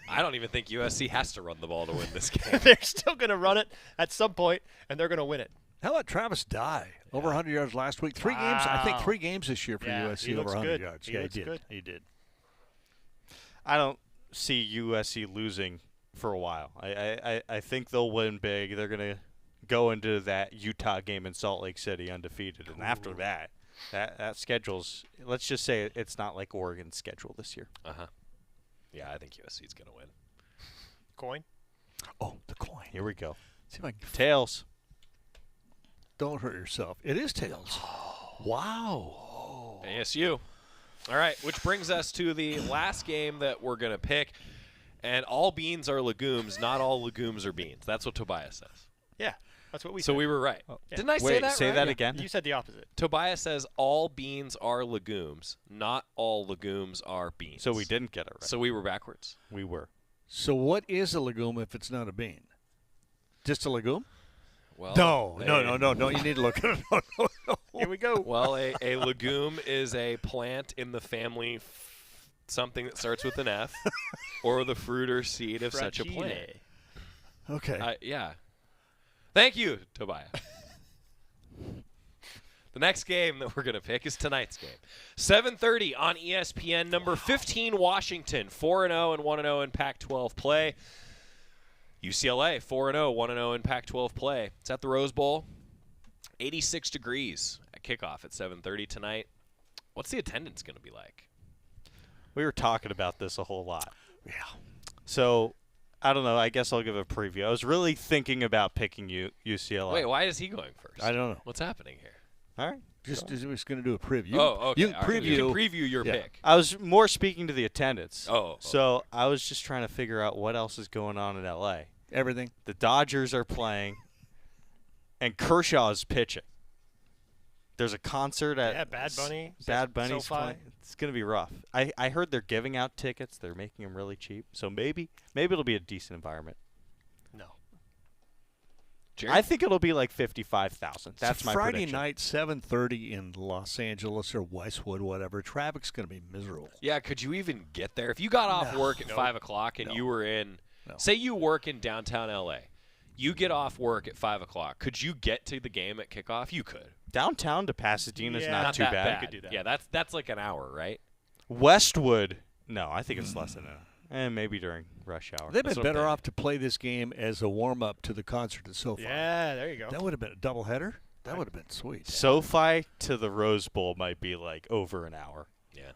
Speaker 7: I don't even think USC has to run the ball to win this game.
Speaker 8: They're still going to run it at some point, and they're going to win it.
Speaker 9: How about Travis Dye? Yeah. Over 100 yards last week. 3 games. I think 3 games this year for USC over 100 yards.
Speaker 8: He looks good.
Speaker 9: He did.
Speaker 10: I don't see USC losing for a while. I think they'll win big. They're going to go into that Utah game in Salt Lake City undefeated, and after that. That schedule's, let's just say it's not like Oregon's schedule this year.
Speaker 7: Yeah, I think USC's going to win.
Speaker 8: Coin?
Speaker 9: Oh, the coin.
Speaker 10: Here we go.
Speaker 9: See if I can
Speaker 10: tails.
Speaker 9: Don't hurt yourself. It is tails.
Speaker 7: Wow. ASU. All right, which brings us to the last game that we're going to pick. And all beans are legumes, not all legumes are beans. That's what Tobias says.
Speaker 8: Yeah. That's what we said.
Speaker 7: So we were right.
Speaker 8: Oh,
Speaker 7: yeah. Didn't I say that right?
Speaker 10: Say that again.
Speaker 8: You said the opposite.
Speaker 7: Tobias says all beans are legumes, not all legumes are beans.
Speaker 10: So we didn't get it right.
Speaker 7: So we were backwards.
Speaker 10: We were.
Speaker 9: So what is a legume if it's not a bean? Just a legume?
Speaker 7: Well,
Speaker 9: no. You need to look at it. No.
Speaker 8: Here we go.
Speaker 7: Well, a legume is a plant in the family something that starts with an F or the fruit or seed of such a plant.
Speaker 9: Okay.
Speaker 7: Yeah. Thank you, Tobias. The next game that we're going to pick is tonight's game. 7:30 on ESPN. Number 15, Washington, 4-0 and 1-0 in Pac-12 play. UCLA, 4-0, 1-0 in Pac-12 play. It's at the Rose Bowl. 86 degrees at kickoff at 7:30 tonight. What's the attendance going to be like?
Speaker 10: We were talking about this a whole lot.
Speaker 9: Yeah.
Speaker 10: So, I don't know. I guess I'll give a preview. I was really thinking about picking UCLA.
Speaker 7: Wait, why is he going first?
Speaker 9: I don't know.
Speaker 7: What's happening here?
Speaker 10: All right.
Speaker 9: Just going to do a preview.
Speaker 7: Oh, okay.
Speaker 9: You can preview,
Speaker 7: you can preview your pick.
Speaker 10: I was more speaking to the attendance.
Speaker 7: Oh.
Speaker 10: So I was just trying to figure out what else is going on in L.A.
Speaker 9: Everything.
Speaker 10: The Dodgers are playing, and Kershaw is pitching. There's a concert at
Speaker 8: Bad Bunny.
Speaker 10: Bad Bunny's playing. It's going to be rough. I heard they're giving out tickets. They're making them really cheap. So maybe it'll be a decent environment.
Speaker 8: No.
Speaker 10: I think it'll be like 55,000. That's my
Speaker 9: Friday
Speaker 10: prediction.
Speaker 9: night, 7:30 in Los Angeles or Westwood, whatever. Traffic's going to be miserable.
Speaker 7: Yeah, could you even get there? If you got off work at 5 o'clock and you were in, say you work in downtown L.A., you get off work at 5 o'clock. Could you get to the game at kickoff? You could.
Speaker 10: Downtown to Pasadena is not too bad.
Speaker 7: You could do that. Yeah, that's like an hour, right?
Speaker 10: Westwood, no, I think it's less than an hour. And maybe during rush hour.
Speaker 9: They've been better off to play this game as a warm-up to the concert at SoFi.
Speaker 8: Yeah, there you go.
Speaker 9: That would have been a doubleheader. That would have been sweet.
Speaker 10: SoFi to the Rose Bowl might be like over an hour.
Speaker 7: Yeah.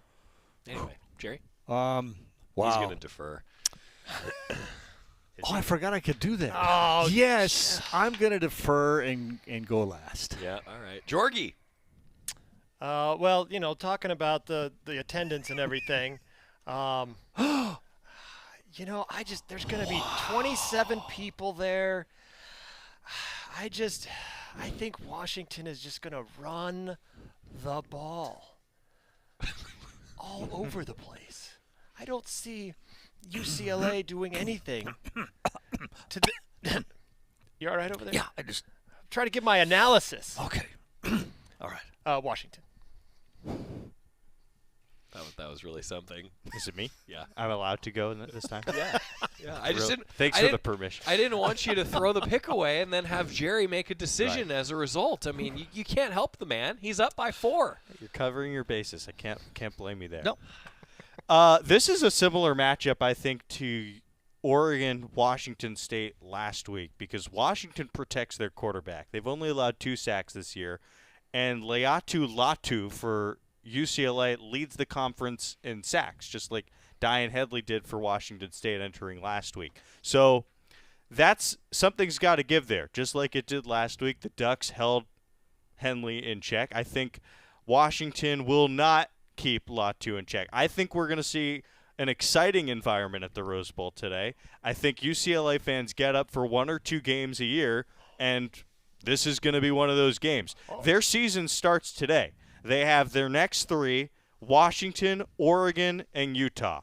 Speaker 7: Anyway, Jerry?
Speaker 9: Wow.
Speaker 7: He's going to defer.
Speaker 9: I forgot I could do that.
Speaker 8: Oh,
Speaker 9: yes. I'm going to defer and go last.
Speaker 7: Yeah, all right. Jorgie.
Speaker 8: Well, talking about the attendance and everything, there's going to be 27 people there. I think Washington is just going to run the ball all over the place. I don't see UCLA doing anything. You all right over there?
Speaker 9: Yeah, I'm
Speaker 8: trying to give my analysis.
Speaker 9: Okay. All right.
Speaker 8: Washington.
Speaker 7: That was really something.
Speaker 10: Is it me?
Speaker 7: Yeah.
Speaker 10: I'm allowed to go this time?
Speaker 7: Yeah. I just didn't.
Speaker 10: Thanks for the permission.
Speaker 7: I didn't want you to throw the pick away and then have Jerry make a decision as a result. I mean, you can't help the man. He's up by 4.
Speaker 10: You're covering your bases. I can't blame you there.
Speaker 9: No.
Speaker 10: This is a similar matchup, I think, to Oregon-Washington State last week because Washington protects their quarterback. They've only allowed 2 sacks this year, and Leatu Latu for UCLA leads the conference in sacks, just like Diane Headley did for Washington State entering last week. So something's got to give there, just like it did last week. The Ducks held Henley in check. I think Washington will not keep Latu in check. I think we're going to see an exciting environment at the Rose Bowl today. I think UCLA fans get up for 1 or 2 games a year and this is going to be one of those games. Their season starts today. They have their next 3, Washington, Oregon, and Utah.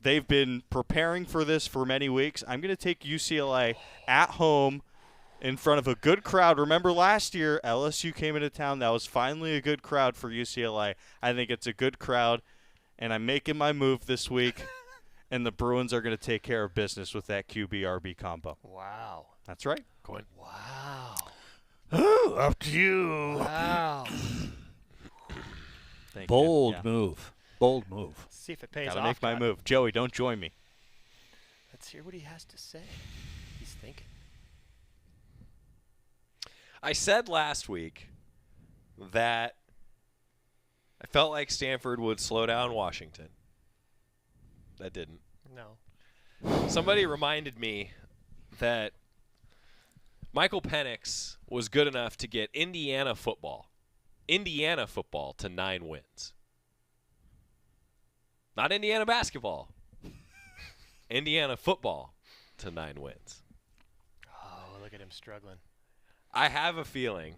Speaker 10: They've been preparing for this for many weeks. I'm going to take UCLA at home in front of a good crowd. Remember last year, LSU came into town. That was finally a good crowd for UCLA. I think it's a good crowd, and I'm making my move this week, and the Bruins are going to take care of business with that QB-RB combo.
Speaker 8: Wow.
Speaker 10: That's right.
Speaker 7: Coin.
Speaker 8: Wow.
Speaker 9: Ooh, up to you.
Speaker 8: Wow.
Speaker 9: Bold move. Bold move.
Speaker 8: Let's see if it pays
Speaker 10: Gotta
Speaker 8: off.
Speaker 10: make my move. Joey, don't join me.
Speaker 8: Let's hear what he has to say. He's thinking.
Speaker 7: I said last week that I felt like Stanford would slow down Washington. That didn't.
Speaker 8: No.
Speaker 7: Somebody reminded me that Michael Penix was good enough to get Indiana football to 9 wins. Not Indiana basketball. Indiana football to 9 wins.
Speaker 8: Oh, look at him struggling.
Speaker 7: I have a feeling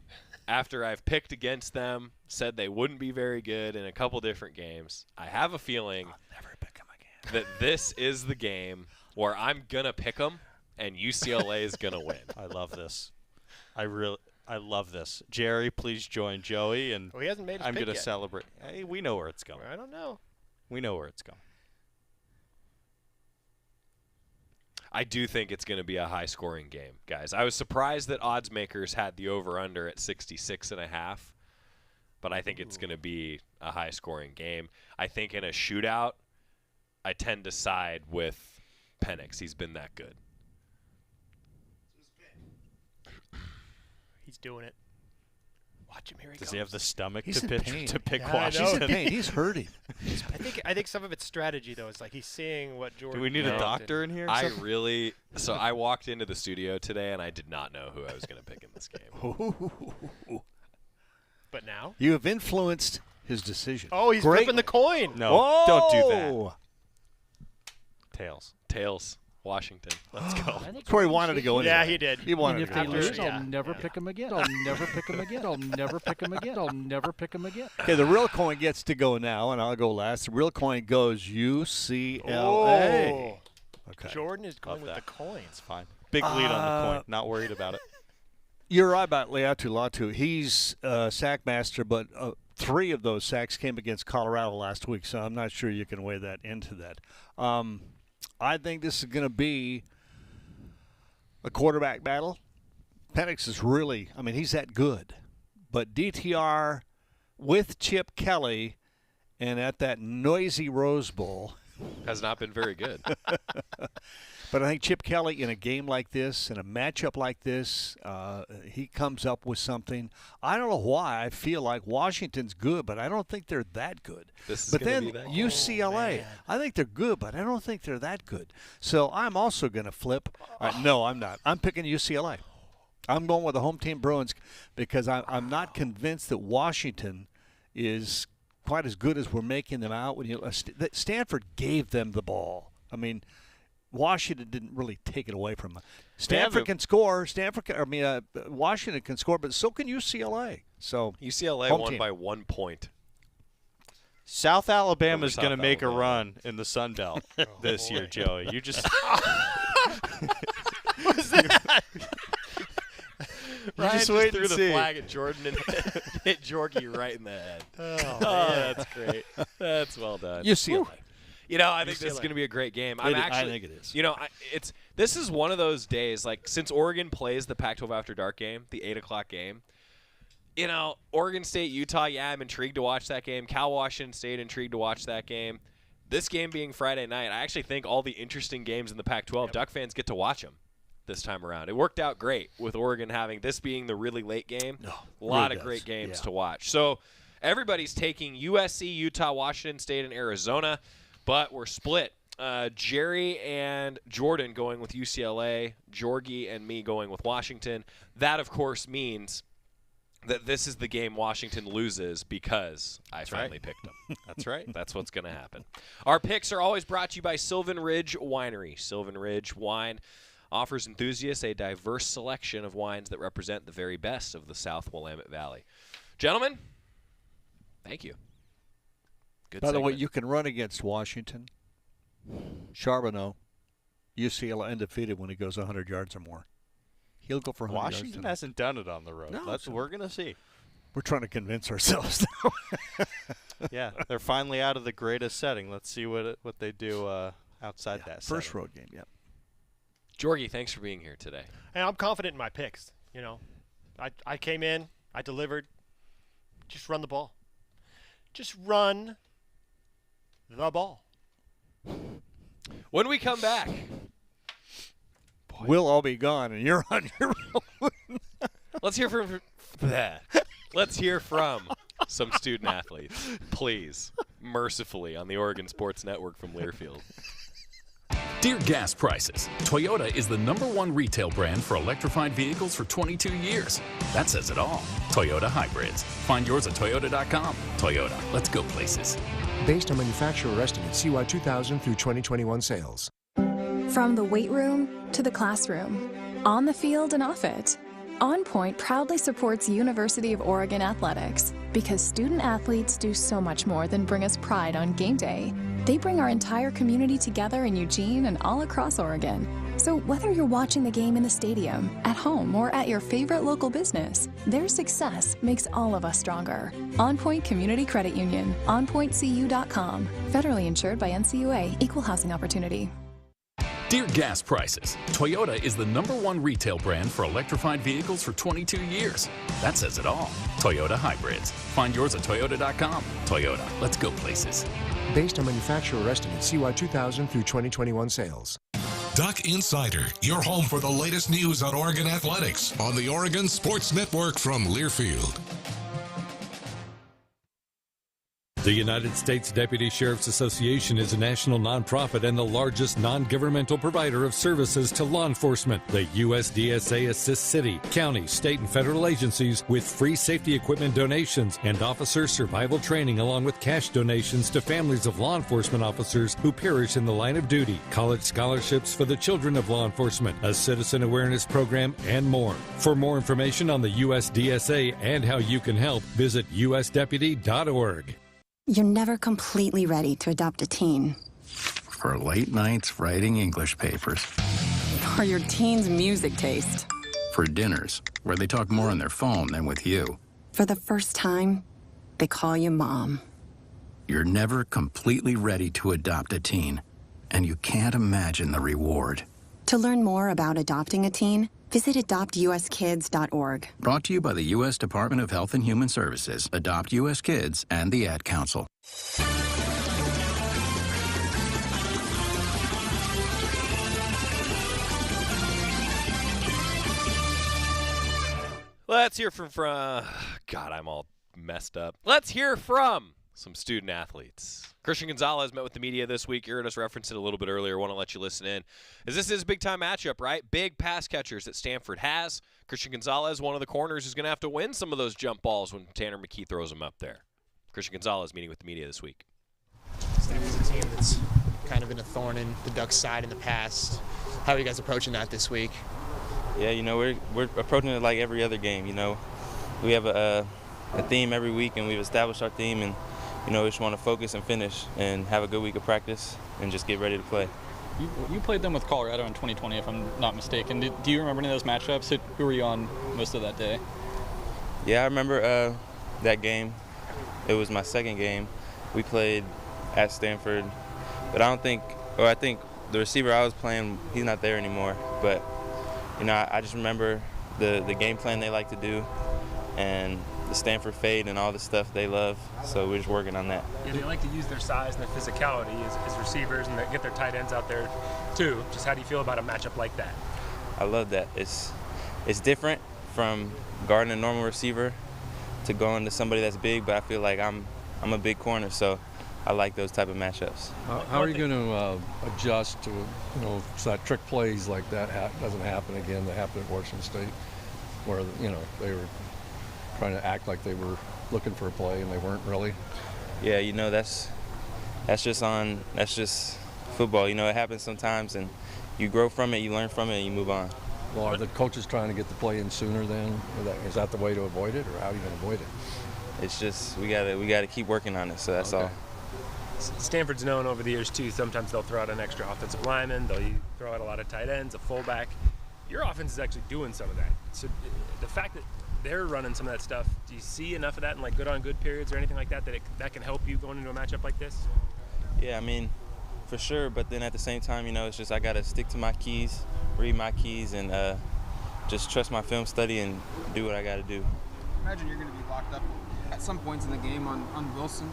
Speaker 7: after I've picked against them, said they wouldn't be very good in a couple different games, I have a feeling that this is the game where I'm going to pick them and UCLA is going to win.
Speaker 10: I love this. I love this. Jerry, please join Joey, and
Speaker 8: he hasn't made his
Speaker 10: I'm
Speaker 8: pick
Speaker 10: going to
Speaker 8: yet.
Speaker 10: celebrate. Hey, we know where it's going.
Speaker 8: I don't know.
Speaker 10: We know where it's going.
Speaker 7: I do think it's going to be a high-scoring game, guys. I was surprised that odds makers had the over-under at 66.5, but I think it's going to be a high-scoring game. I think in a shootout, I tend to side with Penix. He's been that good.
Speaker 8: He's doing it. Watch him. Here he
Speaker 10: Does
Speaker 8: goes.
Speaker 10: he have the stomach
Speaker 9: He's
Speaker 10: to
Speaker 9: in
Speaker 10: pitch
Speaker 9: pain.
Speaker 10: to pick
Speaker 8: Yeah,
Speaker 10: Washington?
Speaker 9: He's in pain. He's hurting.
Speaker 8: I think some of it's strategy though. It's like he's seeing what Jordan.
Speaker 10: Do we need a
Speaker 8: did.
Speaker 10: doctor in here? or something?
Speaker 7: So I walked into the studio today and I did not know who I was going to pick in this game.
Speaker 8: But now
Speaker 9: You have influenced his decision.
Speaker 8: Oh, he's flipping the coin.
Speaker 10: No,
Speaker 9: Whoa!
Speaker 10: don't do that. Tails.
Speaker 7: Washington. Let's go.
Speaker 9: That's where he wanted to go anyway.
Speaker 8: Yeah, he did.
Speaker 9: He wanted
Speaker 1: And
Speaker 9: to
Speaker 1: if
Speaker 9: go
Speaker 1: they lose,
Speaker 9: anyway.
Speaker 1: I'll never pick him again. I'll never pick him again. I'll never pick him again. I'll never pick him again.
Speaker 9: Okay, the real coin gets to go now, and I'll go last. The real coin goes UCLA.
Speaker 8: Oh.
Speaker 9: Okay.
Speaker 8: Jordan is going
Speaker 10: Love
Speaker 8: with
Speaker 10: that.
Speaker 8: the coins.
Speaker 10: It's fine. Big lead on the coin. Not worried about it.
Speaker 9: You're right about Leatu Latu. He's sack master, but 3 of those sacks came against Colorado last week, so I'm not sure you can weigh that into that. I think this is going to be a quarterback battle. Penix is really, he's that good. But DTR with Chip Kelly and at that noisy Rose Bowl
Speaker 7: Has not been very good.
Speaker 9: But I think Chip Kelly in a game like this, in a matchup like this, he comes up with something. I don't know why. I feel like Washington's good, but I don't think they're that good. But then UCLA, I think they're good, but I don't think they're that good. So I'm also going to flip. No, I'm not. I'm picking UCLA. I'm going with the home team Bruins because I'm not convinced that Washington is quite as good as we're making them out. Stanford gave them the ball. Washington didn't really take it away from them. Stanford can score. Washington can score, but so can UCLA. So
Speaker 7: UCLA won by 1 point.
Speaker 10: South Alabama is going to make a run in the Sun Belt this year, Joey. You just
Speaker 8: What was that?
Speaker 7: Ryan
Speaker 10: just wait
Speaker 7: threw
Speaker 10: and
Speaker 7: the
Speaker 10: see.
Speaker 7: flag at Jordan and hit Jorgie right in the head.
Speaker 8: Oh,
Speaker 7: that's great. That's well done.
Speaker 9: UCLA.
Speaker 7: I think this is going to be a great game.
Speaker 9: I think it is.
Speaker 7: This is one of those days, like, since Oregon plays the Pac-12 After Dark game, the 8 o'clock game, Oregon State, Utah, I'm intrigued to watch that game. Cal Washington State, intrigued to watch that game. This game being Friday night, I actually think all the interesting games in the Pac-12, Duck fans get to watch them this time around. It worked out great with Oregon having this being the really late game. A lot of great games to watch. So everybody's taking USC, Utah, Washington State, and Arizona. But we're split. Jerry and Jordan going with UCLA, Jorgie and me going with Washington. That, of course, means that this is the game Washington loses because I finally picked them.
Speaker 10: That's right.
Speaker 7: That's what's going to happen. Our picks are always brought to you by Sylvan Ridge Winery. Sylvan Ridge Wine. offers enthusiasts a diverse selection of wines that represent the very best of the South Willamette Valley. Gentlemen, thank you. Good
Speaker 9: By the way,
Speaker 7: segment.
Speaker 9: you can run against Washington, Charbonneau, UCLA undefeated when he goes 100 yards or more. He'll go for 100 yards.
Speaker 10: Washington hasn't done it on the road.
Speaker 9: No,
Speaker 10: We're going to see.
Speaker 9: We're trying to convince ourselves now.
Speaker 10: Yeah, they're finally out of the greatest setting. Let's see what they do outside that
Speaker 9: first
Speaker 10: setting.
Speaker 9: road game, yeah.
Speaker 7: Jorgie, thanks for being here today.
Speaker 8: And I'm confident in my picks. You know, I came in, I delivered. Just run the ball. Just run the ball.
Speaker 7: When we come back,
Speaker 9: We'll all be gone, and you're on your own.
Speaker 7: let's hear from let's hear from some student athletes, please, mercifully, on the Oregon Sports Network from Learfield.
Speaker 11: Dear gas prices, Toyota is the #1 retail brand for electrified vehicles for 22 years. That says it all. Toyota hybrids. Find yours at toyota.com. Toyota, let's go places.
Speaker 12: Based on manufacturer estimate CY 2000 through 2021 sales.
Speaker 18: From the weight room to the classroom, on the field and off it, On Point proudly supports University of Oregon athletics because student athletes do so much more than bring us pride on game day. They bring our entire community together in Eugene and all across Oregon. So whether you're watching the game in the stadium, at home, or at your favorite local business, their success makes all of us stronger. On Point Community Credit Union, onpointcu.com. Federally insured by NCUA, Equal Housing Opportunity.
Speaker 11: Dear gas prices, Toyota is the #1 retail brand for electrified vehicles for 22 years. That says it all. Toyota hybrids. Find yours at toyota.com. Toyota, let's go places.
Speaker 12: Based on manufacturer estimate CY 2000 through 2021 sales.
Speaker 3: Duck Insider, your home for the latest news on Oregon athletics on the Oregon Sports Network from Learfield.
Speaker 2: The United States Deputy Sheriff's Association is a national nonprofit and the largest non-governmental provider of services to law enforcement. The USDSA assists city, county, state, and federal agencies with free safety equipment donations and officer survival training, along with cash donations to families of law enforcement officers who perish in the line of duty, college scholarships for the children of law enforcement, a citizen awareness program, and more. For more information on the USDSA and how you can help, visit usdeputy.org.
Speaker 6: You're never completely ready to adopt a teen.
Speaker 23: For late nights writing English papers.
Speaker 6: Or your teen's music taste.
Speaker 23: For dinners where they talk more on their phone than with you.
Speaker 6: For the first time, they call you mom.
Speaker 23: You're never completely ready to adopt a teen, and you can't imagine the reward.
Speaker 6: To learn more about adopting a teen, visit adoptuskids.org.
Speaker 23: Brought to you by the U.S. Department of Health and Human Services, Adopt U.S. Kids, and the Ad Council.
Speaker 7: Let's hear from God, I'm all messed up. Let's hear from some student athletes. Christian Gonzalez met with the media this week. You heard us reference it a little bit earlier. I want to let you listen in. As this is a big-time matchup, right? Big pass catchers that Stanford has. Christian Gonzalez, one of the corners, is going to have to win some of those jump balls when Tanner McKee throws them up there. Christian Gonzalez meeting with the media this week.
Speaker 24: Stanford's a team that's kind of been a thorn in the Ducks' side in the past. How are you guys approaching that this week?
Speaker 25: Yeah, you know, we're approaching it like every other game, you know. We have a theme every week, and we've established our theme, and you know, we just want to focus and finish and have a good week of practice and just get ready to play.
Speaker 26: You played them with Colorado in 2020, if I'm not mistaken. Do you remember any of those matchups? Who were you on most of that day?
Speaker 25: Yeah, I remember that game. It was my second game. We played at Stanford, but I think the receiver I was playing, he's not there anymore. But, you know, I just remember the game plan they like to do and the Stanford fade and all the stuff they love, so we're just working on that.
Speaker 27: Yeah, they like to use their size and their physicality as receivers, and they get their tight ends out there too. Just how do you feel about a matchup like that?
Speaker 25: I love that. It's different from guarding a normal receiver to going to somebody that's big, but I feel like I'm a big corner, so I like those type of matchups.
Speaker 28: How are you going to adjust to, you know, so that trick plays like that doesn't happen again? That happened at Washington State, where, you know, they were trying to act like they were looking for a play and they weren't really.
Speaker 25: Yeah, you know, that's just football. You know, it happens sometimes, and you grow from it, you learn from it, and you move on.
Speaker 28: Well, are the coaches trying to get the play in sooner then? Is that the way to avoid it, or how are you going to avoid it?
Speaker 25: It's just we gotta keep working on it, so that's all.
Speaker 27: Stanford's known over the years, too, sometimes they'll throw out an extra offensive lineman, they'll throw out a lot of tight ends, a fullback. Your offense is actually doing some of that. So the fact that they're running some of that stuff, do you see enough of that in like good-on-good periods or anything like that that can help you going into a matchup like this?
Speaker 25: Yeah, I mean, for sure, but then at the same time, it's just I got to stick to my keys, read my keys, and just trust my film study and do what I got to do.
Speaker 4: Imagine you're going to be locked up at some points in the game on Wilson.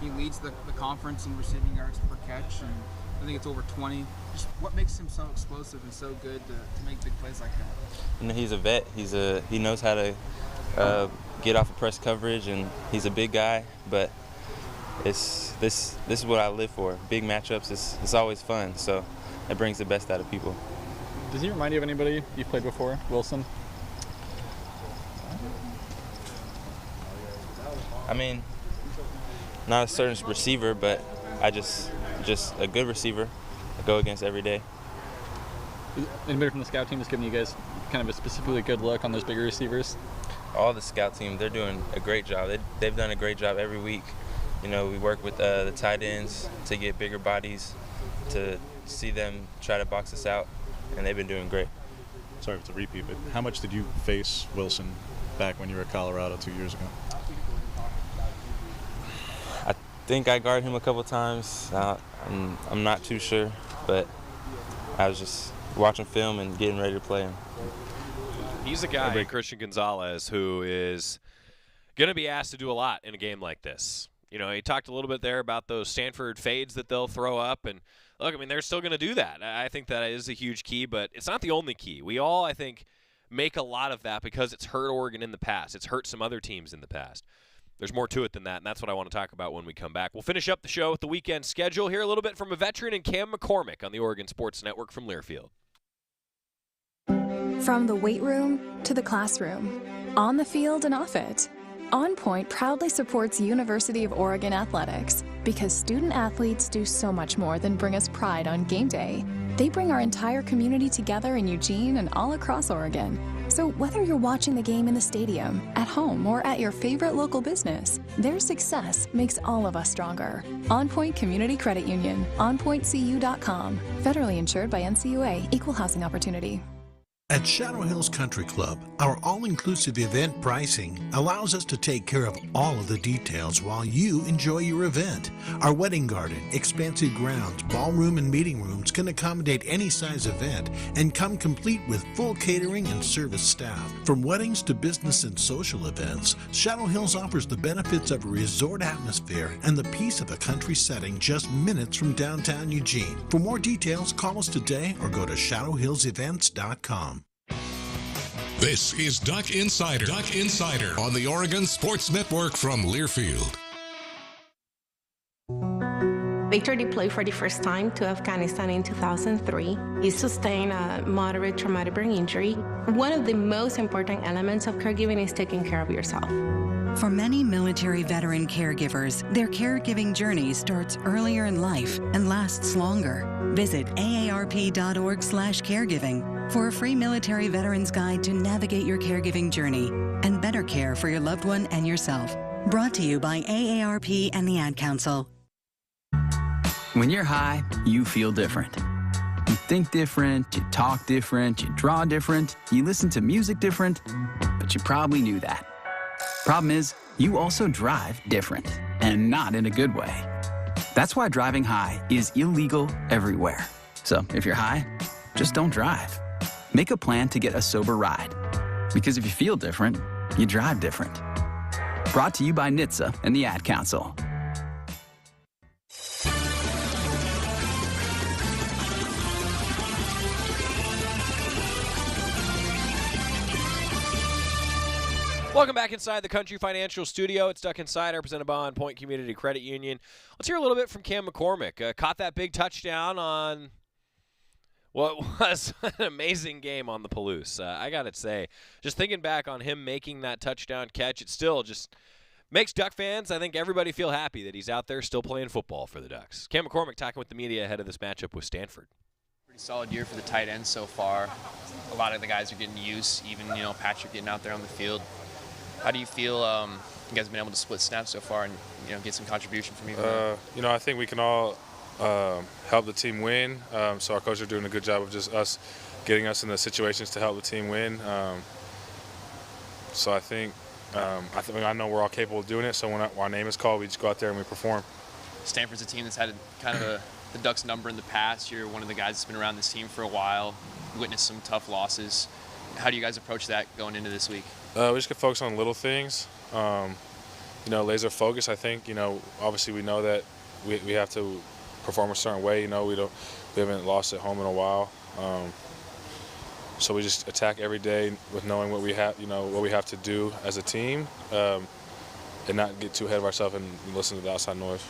Speaker 4: He leads the conference in receiving yards per catch, and I think it's over 20. Just what makes him so explosive and so good to make big plays like that?
Speaker 25: He's a vet. He knows how to get off of press coverage, and he's a big guy. But this is what I live for. Big matchups. It's always fun. So it brings the best out of people.
Speaker 26: Does he remind you of anybody you've played before, Wilson?
Speaker 25: I mean, not a certain receiver, but I just a good receiver I go against every day.
Speaker 26: Anybody from the scout team is giving you guys kind of a specifically good look on those bigger receivers?
Speaker 25: All the scout team, they're doing a great job. They've done a great job every week. We work with the tight ends to get bigger bodies, to see them try to box us out, and they've been doing great.
Speaker 5: Sorry to repeat, but how much did you face Wilson back when you were at Colorado 2 years ago?
Speaker 25: I think I guarded him a couple times. I'm not too sure, but I was just watching film and getting ready to play him.
Speaker 7: He's a guy, Christian Gonzalez, who is going to be asked to do a lot in a game like this. He talked a little bit there about those Stanford fades that they'll throw up. And, look, I mean, they're still going to do that. I think that is a huge key, but it's not the only key. We all, I think, make a lot of that because it's hurt Oregon in the past. It's hurt some other teams in the past. There's more to it than that, and that's what I want to talk about when we come back. We'll finish up the show with the weekend schedule. Hear a little bit from a veteran and Cam McCormick on the Oregon Sports Network from Learfield.
Speaker 18: From the weight room to the classroom, on the field and off it, On Point proudly supports University of Oregon athletics because student athletes do so much more than bring us pride on game day. They bring our entire community together in Eugene and all across Oregon. So whether you're watching the game in the stadium, at home, or at your favorite local business, their success makes all of us stronger. On Point Community Credit Union, onpointcu.com. Federally insured by NCUA, Equal Housing Opportunity.
Speaker 13: At Shadow Hills Country Club, our all-inclusive event pricing allows us to take care of all of the details while you enjoy your event. Our wedding garden, expansive grounds, ballroom, and meeting rooms can accommodate any size event and come complete with full catering and service staff. From weddings to business and social events, Shadow Hills offers the benefits of a resort atmosphere and the peace of a country setting just minutes from downtown Eugene. For more details, call us today or go to shadowhillsevents.com.
Speaker 3: This is Duck Insider. Duck Insider on the Oregon Sports Network from Learfield.
Speaker 14: Victor deployed for the first time to Afghanistan in 2003. He sustained a moderate traumatic brain injury. One of the most important elements of caregiving is taking care of yourself.
Speaker 15: For many military veteran caregivers, their caregiving journey starts earlier in life and lasts longer. Visit aarp.org/caregiving for a free military veterans guide to navigate your caregiving journey and better care for your loved one and yourself. Brought to you by AARP and the Ad Council.
Speaker 23: When you're high, you feel different. You think different, you talk different, you draw different, you listen to music different, but you probably knew that. Problem is, you also drive different, and not in a good way. That's why driving high is illegal everywhere. So if you're high, just don't drive. Make a plan to get a sober ride. Because if you feel different, you drive different. Brought to you by NHTSA and the Ad Council.
Speaker 7: Welcome back inside the Country Financial Studio. It's Duck Insider, presented by On Point Community Credit Union. Let's hear a little bit from Cam McCormick. Caught that big touchdown on what was an amazing game on the Palouse. I got to say, just thinking back on him making that touchdown catch, it still just makes Duck fans, I think everybody feel happy that he's out there still playing football for the Ducks. Cam McCormick talking with the media ahead of this matchup with Stanford.
Speaker 1: Solid year for the tight ends so far. A lot of the guys are getting use, even, Patrick getting out there on the field. How do you feel you guys have been able to split snaps so far and, get some contribution from you?
Speaker 10: I think we can all help the team win. So our coaches are doing a good job of just us getting us in the situations to help the team win. So I know we're all capable of doing it. So when our name is called, we just go out there and we perform.
Speaker 1: Stanford's a team that's had the Ducks number in the past. You're one of the guys that's been around this team for a while, witnessed some tough losses. How do you guys approach that going into this week?
Speaker 10: We just can focus on little things. Laser focus. I think, obviously we know that we have to perform a certain way. We haven't lost at home in a while. So we just attack every day with knowing what we have, what we have to do as a team, and not get too ahead of ourselves and listen to the outside noise.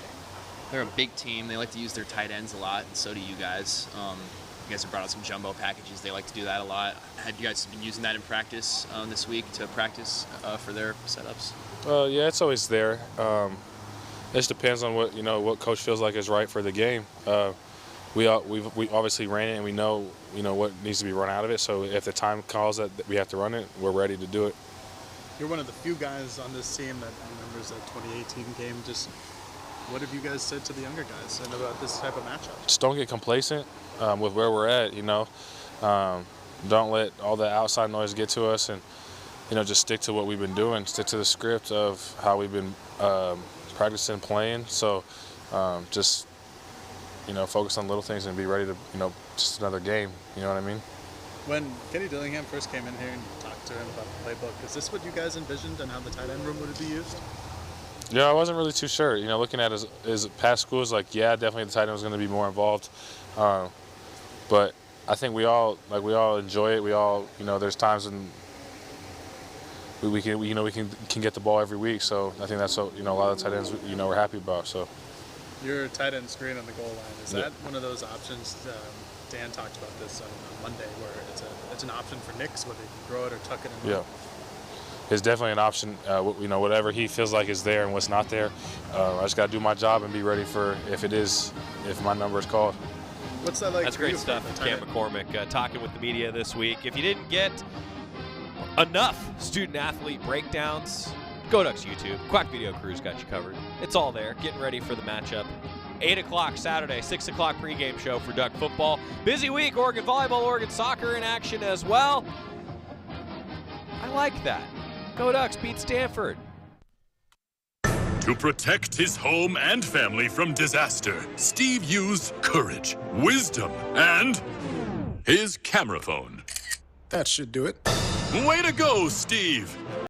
Speaker 1: They're a big team. They like to use their tight ends a lot, and so do you guys. You guys have brought out some jumbo packages. They like to do that a lot. Had you guys been using that in practice this week to practice for their setups?
Speaker 10: Yeah, it's always there. It just depends on what coach feels like is right for the game. We obviously ran it, and we know what needs to be run out of it. So if the time calls that we have to run it, we're ready to do it.
Speaker 16: You're one of the few guys on this team that remembers that 2018 game. Just what have you guys said to the younger guys and about this type of matchup?
Speaker 10: Just don't get complacent with where we're at. Don't let all the outside noise get to us, and just stick to what we've been doing. Stick to the script of how we've been practicing, playing. So just focus on little things and be ready to just another game. You know what I mean?
Speaker 16: When Kenny Dillingham first came in here and talked to him about the playbook, is this what you guys envisioned and how the tight end room would be used?
Speaker 10: Yeah, I wasn't really too sure. Looking at his past schools, definitely the tight end was going to be more involved. But I think we all enjoy it. We all, there's times when we can get the ball every week. So I think that's a lot of the tight ends we're happy about. So
Speaker 16: your tight end screen on the goal line, is that one of those options? Dan talked about this on Monday, where it's an option for Nix, whether he can throw it or tuck it in.
Speaker 10: Yeah. It's definitely an option. Whatever he feels like is there and what's not there. I just got to do my job and be ready for if my number is called.
Speaker 16: What's that like?
Speaker 7: That's great stuff. Cam McCormick talking with the media this week. If you didn't get enough student-athlete breakdowns, go Ducks YouTube. Quack Video Crew's got you covered. It's all there. Getting ready for the matchup. 8 o'clock Saturday, 6 o'clock pregame show for Duck football. Busy week. Oregon volleyball, Oregon soccer in action as well. I like that. Go Ducks beat Stanford.
Speaker 17: To protect his home and family from disaster, Steve used courage, wisdom, and his camera phone.
Speaker 12: That should do it.
Speaker 17: Way to go, Steve!